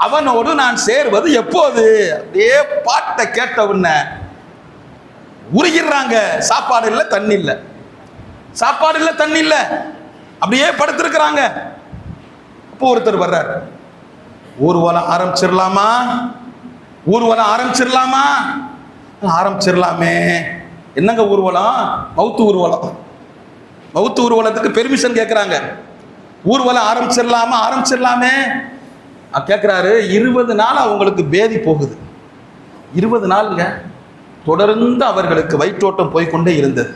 அவனோடு நான் சேர்வது எப்போது. அப்படியே பாட்டை கேட்ட உடனே உருகிறாங்க. சாப்பாடு இல்லை, தண்ணி இல்லை, சாப்பாடு இல்லை, தண்ணி இல்லை, அப்படியே படுத்திருக்கிறாங்க. அப்போ ஒருத்தர் வர்றாரு, ஊர்வலம் ஆரம்பிச்சிடலாமா, ஊர்வலம் ஆரம்பிச்சிடலாமா, ஆரம்பிச்சிடலாமே. என்னங்க ஊர்வலம்? மவுத்து ஊர்வலம். மவுத்து ஊர்வலத்துக்கு பெர்மிஷன் கேட்குறாங்க. ஊர்வலம் ஆரம்பிச்சிடலாமா, ஆரம்பிச்சிடலாமே கேட்குறாரு. 20 நாள் அவங்களுக்கு பேதி போகுது. 20 நாளுங்க தொடர்ந்து அவர்களுக்கு வயிற்றோட்டம் போய்கொண்டே இருந்தது.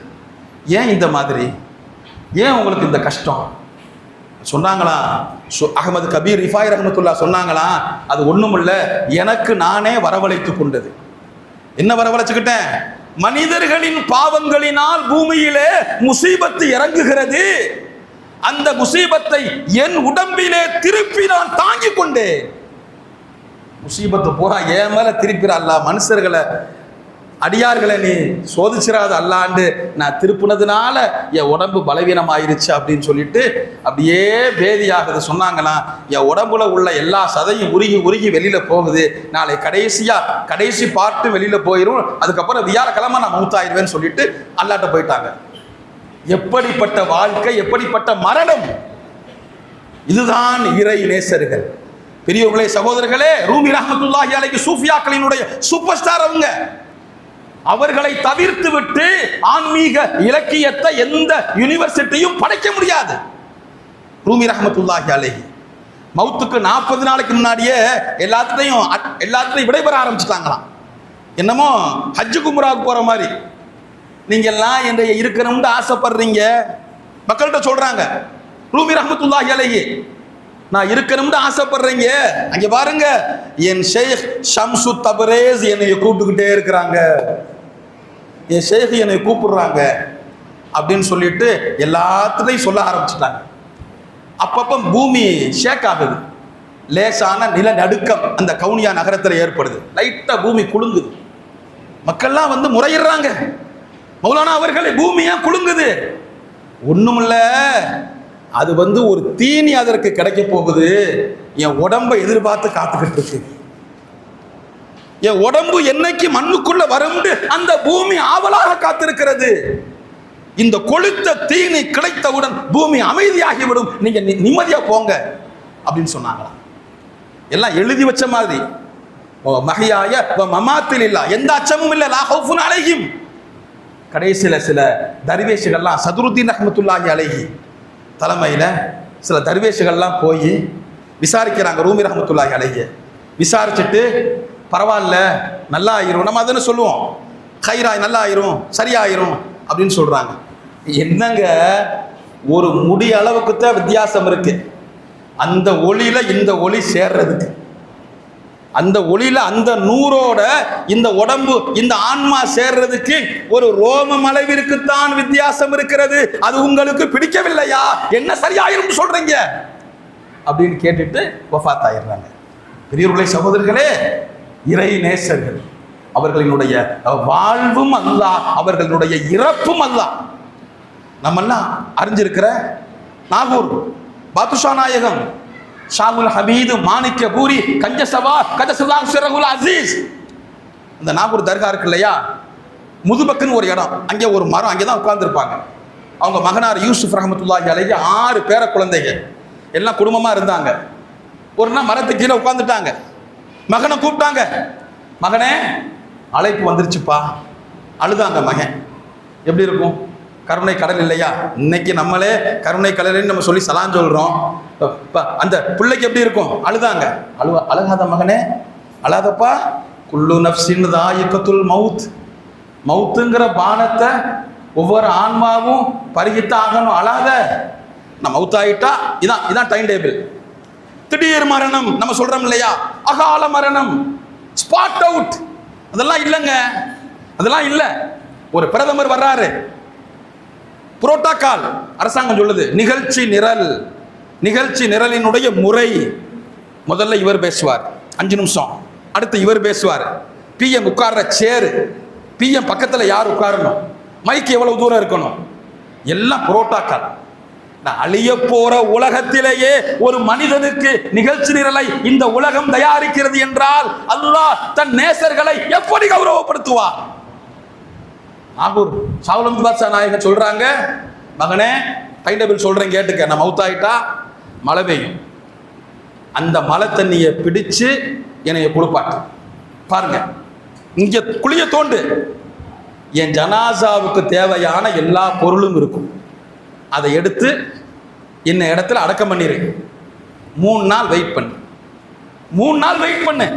ஏன் இந்த மாதிரி, ஏன் உங்களுக்கு இந்த கஷ்டம் சொன்னாங்களா? அஹ்மது கபீர் ரிஃபாயி ரஹ்மத்துல்லாஹ் சொன்னாங்களா, அது ஒண்ணும் இல்ல, எனக்கு நானே வரவழைத்து கொண்டது. என்ன வரவழைச்சுக்கிட்டேன்? மனிதர்களின் பாவங்களினால் பூமியிலே முசீபத்து இறங்குகிறது, அந்த முசீபத்தை என் உடம்பிலே திருப்பி நான் தாங்கிக் கொண்டேன். முசீபத்தை பூரா என் மேல திருப்பிற அல்லாஹ், மனுஷர்களை அடியார்களை நீ சோதிச்சிராது அல்லாண்டு நான் திருப்பினதுனால என் உடம்பு பலவீனம் ஆயிருச்சு அப்படின்னு சொல்லிட்டு அப்படியே பேதியாகுது. சொன்னாங்களாம், என் உடம்புல உள்ள எல்லா சதையும் உருகி உருகி வெளியில போகுது, நாளை கடைசி பார்ட்டு வெளியில போயிடும், அதுக்கப்புறம் வியாழக்கிழமை நான் மௌத்தாயிருவேன்னு சொல்லிட்டு அல்லாட்ட போயிட்டாங்க. எப்படிப்பட்ட வாழ்க்கை, எப்படிப்பட்ட மரணம்! இதுதான் இறை நேசர்கள். பெரியவர்களே, சகோதரர்களே, ரூமி ரஹ்மத்துல்லாஹி அலைஹி சூஃபியாக்களினுடைய சூப்பர் ஸ்டார் அவங்க. அவர்களை தவிர்த்து விட்டு ஆன்மீக இலக்கியத்தை எந்த யூனிவர்சிட்டியும் படைக்க முடியாது. ரூமி ரஹ்மத்துல்லாஹி அலைஹி மௌத்துக்கு 40 நாளைக்கு முன்னாடியே எல்லாத்தையும் விடைபெற ஆரம்பிச்சுட்டாங்களாம். என்னமோ ஹஜ்ஜு கும்ராவுக்கு போற மாதிரி. நீங்க எல்லாம் என்னை இருக்கணும்னு ஆசைப்படுறீங்க, மக்கள்கிட்ட சொல்றாங்க. ரூமி ரஹ்மத்துல்லாஹி அலைஹி, நான் இருக்கணும்னு ஆசைப்படுறீங்க, அங்க பாருங்க என் ஷேக் ஷம்சு தபரேஸ் என்னை கூப்பிட்டுக்கிட்டே இருக்கிறாங்க, என் ஷேக் என்னை கூப்பிடுறாங்க அப்படின்னு சொல்லிட்டு எல்லாத்தையும் சொல்ல ஆரம்பிச்சுட்டாங்க. அப்பப்போ பூமி ஷேக் ஆகுது, லேசான நிலநடுக்கம் அந்த கவுனியா நகரத்தில் ஏற்படுது, லைட்டா பூமி குலுங்குது. மக்கள்லாம் வந்து முறையிடுறாங்க, மௌலானா அவர்களே பூமியா குலுங்குது. ஒண்ணுமில்ல, அது ஒரு தீனி அதற்கு கிடைக்க போகுது. என் உடம்பை எதிர்பார்த்து காத்துக்கிட்டு இருக்கு. என் உடம்பு என்னைக்கு மண்ணுக்குள்ள வரும்னு அந்த பூமி ஆவலாக காத்திருக்கிறது. இந்த கொளுத்த தீனி கிடைத்தவுடன் பூமி அமைதியாகிவிடும், நீங்க நிம்மதியா போங்க அப்படின்னு சொன்னாங்களாம். எல்லாம் எழுதி வச்ச மாதிரி. மஹியாய மமாத்தில் இல்ல, எந்த அச்சமும் இல்லை, லா ஹவுஃபுன் அலைஹிம். கடைசியில சில தர்வேஷுகள்லாம் சதுருத்தீன் ரஹ்மத்துல்லாஹி அலைஹி தலைமையில சில தர்வேஷுகள்லாம் போய் விசாரிக்கிறாங்க ரூமி ரஹ்மத்துல்லாஹி அலைஹி. விசாரிச்சுட்டு பரவாயில்ல நல்லா ஆயிரும், நம்ம அதுன்னு சொல்லுவோம், ஹைராய் நல்லா ஆயிரும், சரியாயிரும் அப்படின்னு சொல்றாங்க. என்னங்க, ஒரு முடி அளவுக்கு தான் வித்தியாசம் இருக்கு அந்த ஒளியில இந்த ஒளி சேர்றதுக்கு. அந்த ஒளியில அந்த நூறோட இந்த உடம்பு இந்த ஆன்மா சேர்றதுக்கு ஒரு ரோமம் அளவிற்குத்தான் வித்தியாசம் இருக்கிறது. அது உங்களுக்கு பிடிக்கவில்லையா? என்ன சரியாயிரும் சொல்றீங்க அப்படின்னு கேட்டுட்டு வஃபாத் ஆயிடுறாங்க. பெரியவர்களே, சகோதரர்களே, இறை நேசர்கள், அவர்களினுடைய வாழ்வும் அல்லாஹ், அவர்களுடைய இறப்பும் அல்லாஹ். நம்மெல்லாம் அறிஞ்சிருக்கிற நாகூர் பாதுஷா நாயகம் ஷாகுல் ஹபீது மாணிக்க பூரி கஞ்சசவா கஜசுல்லாஹ் சிரகுல் அசீஸ், இந்த நாகூர் தர்கா இருக்கு இல்லையா, முதுபக்குன்னு ஒரு இடம், அங்கே ஒரு மரம், அங்கே தான் உட்கார்ந்துருப்பாங்க. அவங்க மகனார் யூசுப் ரஹமத்துல்லாஹி அலைஹி 6 பேர குழந்தைங்க எல்லாம் குடும்பமா இருந்தாங்க. ஒரு நாள் மரத்துக்கு கீழே உட்கார்ந்துட்டாங்க. மகனை கூப்பிட்டாங்க, மகனே அழைப்பு வந்துருச்சுப்பா. அழுதாங்க மகன். எப்படி இருக்கும்? கருணை கடல் இல்லையா? இன்னைக்கு நம்மளே கருணை கடல்னு நம்ம சொல்லி சலான் சொல்றோம். அந்த பிள்ளைக்கு எப்படி இருக்கும்? அழுதாங்க. அழகாத மகனே, அழாதப்பா. குல்லு நஃப்ஸின் தாயிகத்துல் மவுத், மவுத்துங்கிற பானத்தை ஒவ்வொரு ஆன்மாவும் பருகித்தாகணும், அழாத. நான் மவுத்தாயிட்டா இதான் டைம் டேபிள். திடீர் மரணம் நம்ம சொல்றோம் இல்லையா, அகால மரணம், ஸ்பாட் அவுட், அதெல்லாம் இல்லைங்க, அதெல்லாம் இல்லை. ஒரு பிரதமர் வர்றாரு, புரோட்டோகால் அரசாங்கம் சொல்லுது, நிகழ்ச்சி நிரலினுடைய முறை. முதல்ல இவர் பேசுவார் 5 நிமிஷம், அடுத்து இவர் பேசுவார், பிஎம் உட்கார்ற சேரு, பிஎம் பக்கத்தில் யார் உட்காரணும், மைக்கு எவ்வளவு தூரம் இருக்கணும், எல்லாம் புரோட்டோகால். அழிய போற உலகத்திலேயே ஒரு மனிதனுக்கு நிகழ்ச்சி நிரலை இந்த உலகம் தயாரிக்கிறது என்றால் அல்லாஹ் தன் நேசர்களை எப்படி கௌரவப்படுத்துவார்? நாகூர் ஷாகுல் பாட்ஷா நாயகன் சொல்றாங்க, மகனே டைம் டேபிள் சொல்றேன் கேட்டுக்க, நான் மவுத்தாயிட்டா மழை பெய்யும், அந்த மழை தண்ணியை பிடிச்சு என்னைய குளிப்பாட்டு. பாருங்க, இங்க குளிய தோண்டு, என் ஜனாசாவுக்கு தேவையான எல்லா பொருளும் இருக்கும், அதை எடுத்து என்ன இடத்துல அடக்கம் பண்ணிரு. 3 நாள் வெயிட் பண்ணு, 3 நாள் வெயிட் பண்ணு.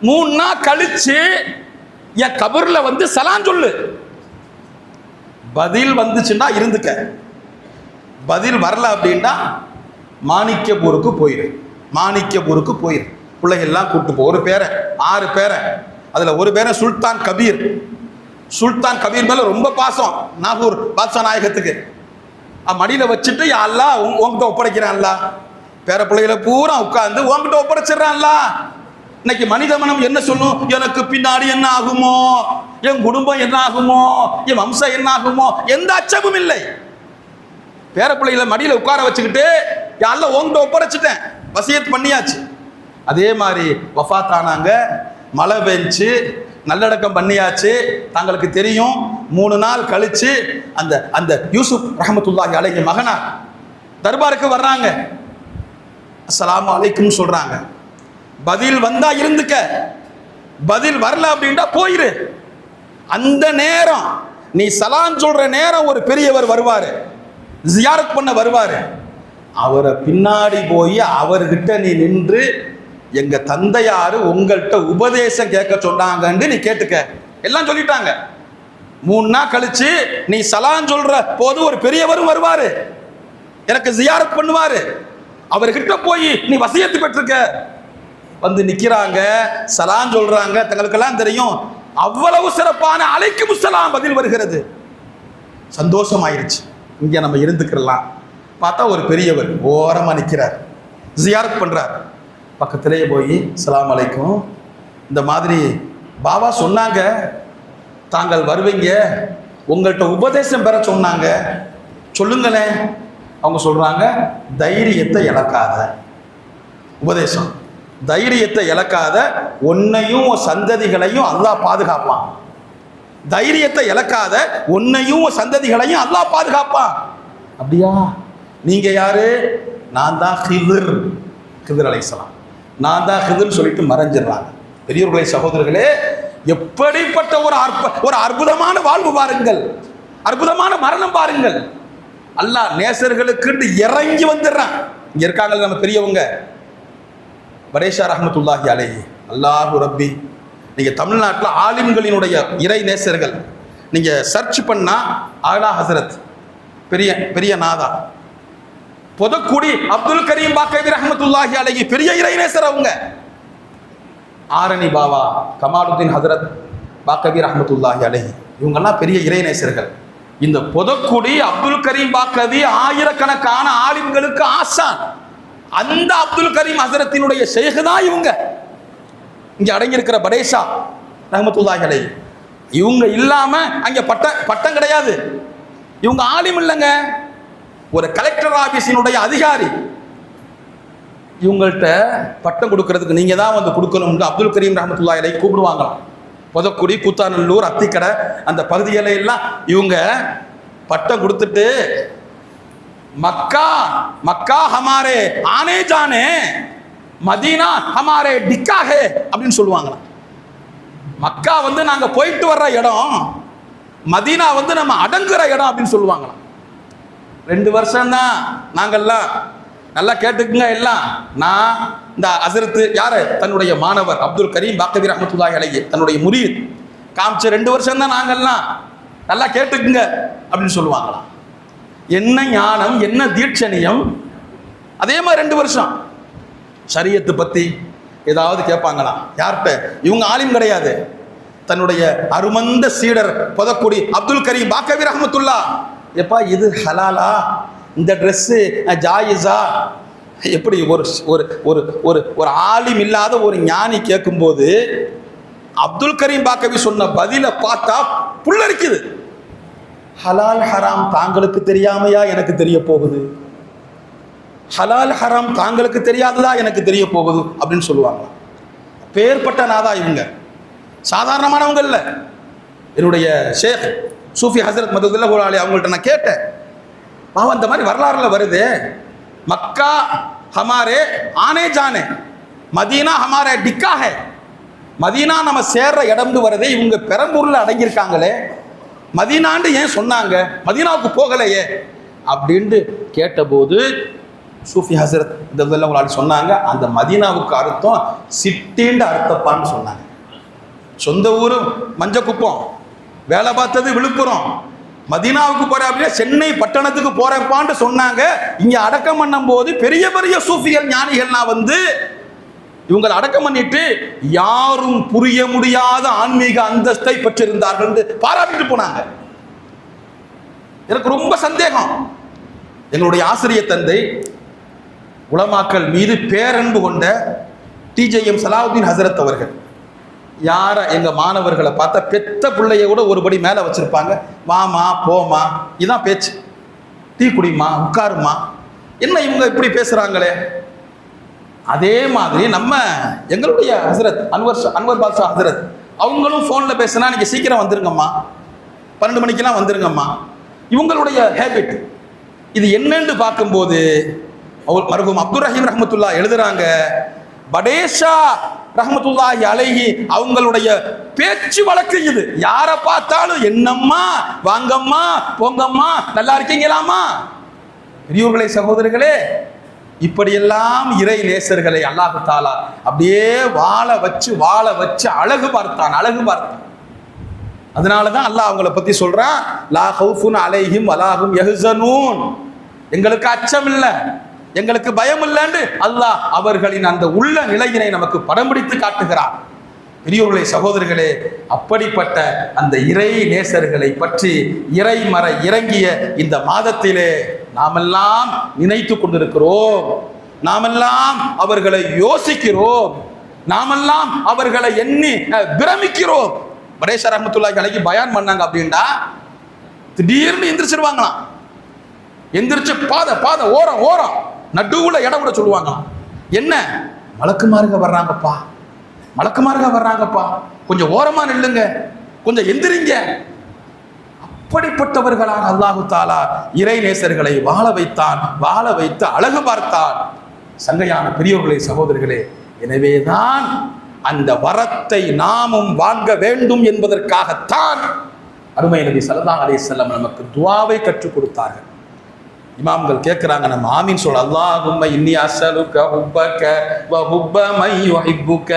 3 நாள் கழிச்சு என் கபர்ல வந்து சலான் சொல்லு. பதில் வந்துச்சுன்னா இருந்துக்க, பதில் வரல அப்படின்னா மாணிக்கப்பூருக்கு போயிரு. மாணிக்கப்பூருக்கு போயிரு, பிள்ளைகள்லாம் கூட்டு போ. ஒரு பேரை 6 பேரை, அதுல ஒரு பேரை சுல்தான் கபீர். சுல்தான் கபீர் மேல ரொம்ப பாசம் நாகூர் பாட்ஷா நாயகத்துக்கு. மடியில வச்சுட்டு அல்லாஹ் உங்ககிட்ட ஒப்படைக்கிறான்ல, பேர பிள்ளைகளை பூரா உட்கார்ந்து உங்ககிட்ட ஒப்படைச்சிடறான்ல. இன்னைக்கு மனித மனம் என்ன சொல்லும்? எனக்கு பின்னாடி என்ன ஆகுமோ, என் குடும்பம் என்ன ஆகுமோ, என் வம்சம் என்ன ஆகுமோ, எந்த அச்சமும் இல்லை. பேர பிள்ளைகளை மடியில உட்கார வச்சுக்கிட்டு யாரெல்லாம் உங்ககிட்ட ஒப்படைச்சிட்டேன், வசியத் பண்ணியாச்சு. அதே மாதிரி வஃபாத் ஆனாங்க, மழை பெஞ்சு நல்லடக்கம் பண்ணியாச்சு. தங்களுக்கு தெரியும் 3 நாள் கழிச்சு அந்த யூசுப் ரஹமத்துல்லாஹி அலைஹி மகனார் தர்பாருக்கு வர்றாங்க. அஸ்ஸலாமு அலைக்கும் சொல்றாங்க. பதில் வந்தா இருந்துக்க, பதில் வரல அப்படின்னா போயிரு. அந்த நேரம் நீ சலான் சொல்ற நேரம் ஒரு பெரியவர் வருவாரு, ஜியாரத் பண்ண வருவாரு. அவரை பின்னாடி போய் அவர்கிட்ட நீ நின்று, எங்க தந்தையாரு உங்கள்கிட்ட உபதேசம் கேட்க சொன்னாங்கன்னு நீ கேட்டுக்க. எல்லாம் சொல்லிட்டாங்க. 3 நாள் கழிச்சு நீ சலான் சொல்ற போது ஒரு பெரியவரும் வருவாரு, எனக்கு ஜியாரத் பண்ணுவாரு. அவர்கிட்ட போய் நீ வசியத்து பெற்றிருக்க. வந்து நிக்கிறாங்க, சலான் சொல்றாங்க. தங்களுக்கெல்லாம் தெரியும் அவ்வளவு சிறப்பான அலைக்கும் சலாம் பதில் வருகிறது. சந்தோஷமாயிருச்சு. இங்க நம்ம இருந்துக்கிறலாம். பார்த்தா ஒரு பெரியவர் ஓரமா நிக்கிறார், ஜியாரத் பண்றார். பக்கத்திலேயே போய் சலாம் அலைக்கும், இந்த மாதிரி பாபா சொன்னாங்க தாங்கள் வருவீங்க, உங்கள்கிட்ட உபதேசம் பெற சொன்னாங்க, சொல்லுங்களேன் அவங்க சொல்றாங்க, தைரியத்தை இழக்காத. உபதேசம், தைரியத்தை இழக்காத, உன்னையும் சந்ததிகளையும் அல்லாஹ் பாதுகாப்பான். தைரியத்தை இழக்காத, உன்னையும் சந்ததிகளையும் அல்லாஹ் பாதுகாப்பான். அப்படியா? நீங்க யாரு? நான் தான் ஹிதர், ஹிதர் அலைஹிஸ்ஸலாம். நான் தான் ஹிதர் சொல்லிட்டு மறைஞ்சிடறாங்க. பெரியவர்களே, சகோதரர்களே, எப்படிப்பட்ட ஒரு அற்புதமான வாழ்வு பாருங்கள், அற்புதமான மரணம் பாருங்கள். அல்லாஹ் நேசர்களுக்கு இறங்கி வந்துடுறான். இங்க இருக்காங்க நம்ம பெரியவங்க, படேஷா ரஹ்மத்துல்லாஹி அலைஹி, அல்லாஹு ரப்பி. நீங்க தமிழ்நாட்டில் ஆலிம்களினுடைய இறை நேசர்கள் நீங்க சர்ச் பண்ணா ஆலா ஹசரத் பெரிய பெரிய நாதா, பொதக்குடி அப்துல் கரீம் பாக்கவி ரஹ்மத்துல்லாஹி அலைஹி பெரிய இறை நேசர் அவங்க. ஆரணி பாவா கமாலுத்தீன் ஹசரத் பாக்கவி ரஹ்மத்துல்லாஹி அலைஹி, இவங்கெல்லாம் பெரிய இறை நேசர்கள். இந்த பொதக்குடி அப்துல் கரீம் பாக்கவி ஆயிரக்கணக்கான ஆலிம்களுக்கு ஆசான். அந்த அப்துல் கரீம் ஹசரத்தினுடைய ஷேக் தான் இவங்க. இங்க அடங்கி இருக்கிற படேஷா ரஹ்மத்துல்லாஹி அலைஹி, இவங்க இல்லாம அங்க பட்டம் கிடையாது. இவங்க ஆலிம் இல்லைங்க, ஒரு கலெக்டர் ஆபீஸினுடைய அதிகாரி. இவங்கள்ட்ட பட்டம் கொடுக்கறதுக்கு நீங்க தான் வந்து கொடுக்கணும்னு அப்துல் கரீம் ரஹ்மத்துல்லாஹி அலைஹி கூப்பிடுவாங்களாம். பொதக்குடி, கூத்தாநல்லூர், அத்திக்கடை அந்த பகுதிகளை எல்லாம் இவங்க பட்டம் கொடுத்துட்டு, மக்கா மக்கா ஹமாரே ஆனே ஜானே, மதீனா ஹமாரே டிக்கா ஹே அப்படின்னு சொல்லுவாங்களாம். மக்கா வந்து நாங்க போயிட்டு வர்ற இடம், மதீனா வந்து நம்ம அடங்குற இடம் அப்படின்னு சொல்லுவாங்களாம். 2 வருஷம் தான் நாங்கள்லாம், நல்லா கேட்டுக்குங்க எல்லாம். நான் இந்த ஹசரத்து யாரு, தன்னுடைய மாணவர் அப்துல் கரீம் பாக்கவி ரஹ்மத்துல்லாஹி அலைஹி தன்னுடைய முரீத் காமிச்ச 2 வருஷம் தான் நாங்கள்லாம், நல்லா கேட்டுக்குங்க அப்படின்னு சொல்லுவாங்களாம். என்ன ஞானம், என்ன தீட்சணியம். அதே மாதிரி 2 வருஷம் ஷரியத்து பத்தி ஏதாவது கேட்பாங்களாம். யார்கிட்ட? இவங்க ஆலிம் கிடையாது, தன்னுடைய அருமந்த சீடர் பொதக்குடி அப்துல் கரீம் பாக்கவி ரஹ்மத்துல்லா. எப்பா இது ஹலாலா, இந்த ட்ரெஸ்ஸு ஜாயிஸா? எப்படி ஒரு ஒரு ஒரு ஒரு ஒரு ஆலிம் இல்லாத ஒரு ஞானி கேட்கும்போது அப்துல் கரீம் பாக்கவி சொன்ன பதிலை பார்த்தா புல்லரிக்குது. ஹலால் ஹராம் தாங்களுக்கு தெரியாமையா எனக்கு தெரிய போகுது, ஹலால் ஹராம் தாங்களுக்கு தெரியாததா எனக்கு தெரிய போகுது அப்படின்னு சொல்லுவாங்க. பேர்பட்ட நாதா இவங்க, சாதாரணமானவங்க இல்லை. என்னுடைய ஷேக் சூஃபி ஹசரத் மதுல்லா கோலாலி அவங்கள்ட்ட நான் கேட்டேன், பாவம் இந்த மாதிரி வரலாறுல வருது, மக்கா ஹமாரே ஆனே ஜானே, மதீனா ஹமாரே டிக்கா ஹே. மதீனா நம்ம சேர்ற இடம்னு வரதே இவங்க பெரம்பூர்ல அடங்கியிருக்காங்களே, மதீனாண்டு ஏன் சொன்னாங்க, மதீனாவுக்கு போகலையே அப்படின்ட்டு கேட்டபோது சூஃபி ஹசரத் இதெல்லாம் சொன்னாங்க, அந்த மதீனாவுக்கு அர்த்தம் சிட்டின்னு அர்த்தப்பான்னு சொன்னாங்க. சொந்த ஊர் மஞ்சக்குப்பம், வேலை பார்த்தது விழுப்புரம், மதீனாவுக்கு போற அப்படின்னா சென்னை பட்டணத்துக்கு போறப்பான்னு சொன்னாங்க. இங்க அடக்கம் பண்ணும் போது பெரிய பெரிய சூஃபிகள் ஞானிகள்லாம் வந்து இவங்களை அடக்கம் பண்ணிட்டு யாரும் புரிய முடியாத ஆன்மீக அந்தஸ்தை பெற்றிருந்தார்கள் என்று பாராட்டிட்டு போனாங்க. எனக்கு ரொம்ப சந்தேகம். எங்களுடைய ஆசிரியர் தந்தை உலமாக்கள் மீது பேரன்பு கொண்ட டிஜேஎம் சலாவுதீன் ஹசரத் அவர்கள் யார எங்க மாணவர்களை பார்த்தா பெத்த பிள்ளைய கூட ஒருபடி மேல வச்சிருப்பாங்க. வாமா போமா, இதான் பேச்சு. டீ குடிமா, உட்காருமா, என்ன இவங்க இப்படி பேசுறாங்களே. அதே மாதிரி நம்ம எங்களுடைய ஹசரத் அன்வர் பாட்ஷா ஹசரத் அவங்களும் ஃபோன்ல பேசினா நீங்க சீக்கிரம் வந்துருங்கம்மா, 12 மணிக்கெல்லாம் வந்துருங்கம்மா. இவங்களுடைய ஹேபிட் இது என்னன்னு பார்க்கும்போது மர்ஹூம் அப்துல் ரஹீம் ரஹ்மத்துல்லா எழுதுறாங்க, படேஷா ரஹ்மத்துல்லாஹி அலைஹி அவங்களுடைய பேச்சு வழக்கு இது. யாரை பார்த்தாலும் என்னம்மா, வாங்கம்மா, போங்கம்மா, நல்லா இருக்கீங்களாமா. பெரியோர்களே, சகோதரர்களே, இப்படியெல்லாம் இறை நேசர்களை அல்லாஹ் தஆலா அப்படியே வாழ வச்சு அழகு பார்த்தான். அதனாலதான் அல்லாஹ் அவங்கள பத்தி சொல்றான், லா ஹவுஃபுன் அலைஹிம் வலாஹும் யஹ்ஸனூன், எங்களுக்கு அச்சம் இல்லை, எங்களுக்கு பயம் இல்லைன்னு அல்லாஹ் அவர்களின் அந்த உள்ள நிலையினை நமக்கு படம் பிடித்து காட்டுகிறார். பெரியோர்களே, சகோதரர்களே, அப்படிப்பட்ட அந்த இறை நேசர்களை பற்றி இறைமற இறங்கிய இந்த மாதத்திலே நாமெல்லாம் நினைத்து கொண்டிருக்கிறோம், நாமெல்லாம் அவர்களை யோசிக்கிறோம், நாமெல்லாம் அவர்களை எண்ணி பிரமிக்கிறோம். படேஷா ரஹ்மத்துல்லாஹி அலைஹி பயான் பண்ணாங்க அப்படின்னா திடீர்னு எந்திரிச்சிருவாங்களாம். எந்திரிச்சு பாத ஓரம் ஓரம் நடுவுல இடம் விட சொல்லுவாங்களாம். என்ன, மலக்குமாருங்க வர்றாங்கப்பா, மலக்குமாருங்க வர்றாங்கப்பா, கொஞ்சம் ஓரமா நில்லுங்க, கொஞ்சம் எந்திரிங்க. அப்படிப்பட்டவர்களாக அல்லாஹு தாலா இறை நேசர்களை வாழ வைத்தான், வாழ வைத்து அழகு பார்த்தான். சங்கையான பெரியோர்களே, சகோதரர்களே, எனவேதான் அந்த வரத்தை நாமும் வாங்க வேண்டும் என்பதற்காகத்தான் அருமை நபி ஸல்லல்லாஹு அலைஹி வஸல்லம் நமக்கு துஆவை கற்றுக் கொடுத்தார்கள். இமாம்கள் கேட்கிறாங்க, நம்ம ஆமீன் சொல்ல, அல்லாஹும்ம இன்னி அஸ்அலுக ஹுப்பக வ ஹுப்ப மை யுஹிப்புக.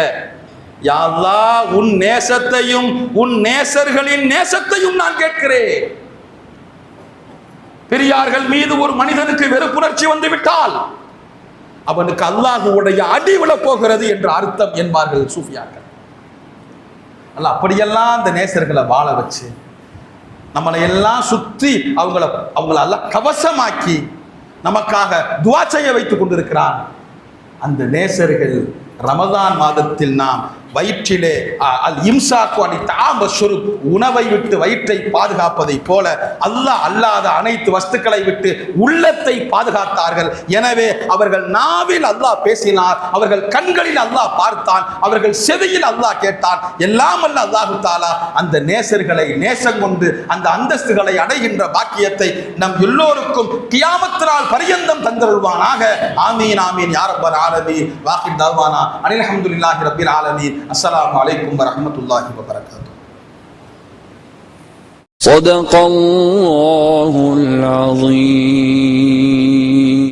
யா அல்லாஹ், உன் நேசத்தையும் உன் நேசர்களின் நேசத்தையும் நான் கேட்கிறேன். பெரியார்கள் மீது ஒரு மனிதனுக்கு வெறுப்புணர்ச்சி வந்து விட்டால் அவனுக்கு அல்லாஹ்வுடைய அடி விழ போகிறது என்று அர்த்தம் என்பார்கள் சூஃபியாக்கள். அல்ல அப்படியெல்லாம் அந்த நேசர்களை வாழ வச்சு நம்மளை எல்லாம் சுத்தி அவங்கள எல்லாம் கவசமாக்கி நமக்காக துஆ செய்ய வைத்துக் கொண்டிருக்கிறார். அந்த நேசர்கள் ரமதான் மாதத்தில் நாம் வயிற்றிலே அல் இம்சாக்கு அனி தஆம் வஷ்ருப், உணவை விட்டு வயிற்றை பாதுகாப்பதை போல அல்லாஹ் அல்லாத அனைத்து வஸ்துக்களை விட்டு உள்ளத்தை பாதுகாத்தார்கள். எனவே அவர்கள் நாவில் அல்லாஹ் பேசினார், அவர்கள் கண்களில் அல்லாஹ் பார்த்தான், அவர்கள் செவியில் அல்லாஹ் கேட்டான். எல்லாம் அல்ல அல்லாஹு தாலா அந்த நேசர்களை நேசம் கொண்டு அந்த அந்தஸ்துகளை அடைகின்ற பாக்கியத்தை நம் எல்லோருக்கும் கியாமத் நாள் பரியந்தம் தந்தருள்வானாக. ஆமீன் ஆமீன் யா ரப்பல் ஆலமீன். வாகிர் தஅவானா அனில் ஹம்துலில்லாஹி ரப்பில் ஆலமீன். அஸ்ஸலாமு அலைக்கும் வரஹ்மத்துல்லாஹி வபரகாத்துஹு. ஸதகல்லாஹுல் அஸீம்.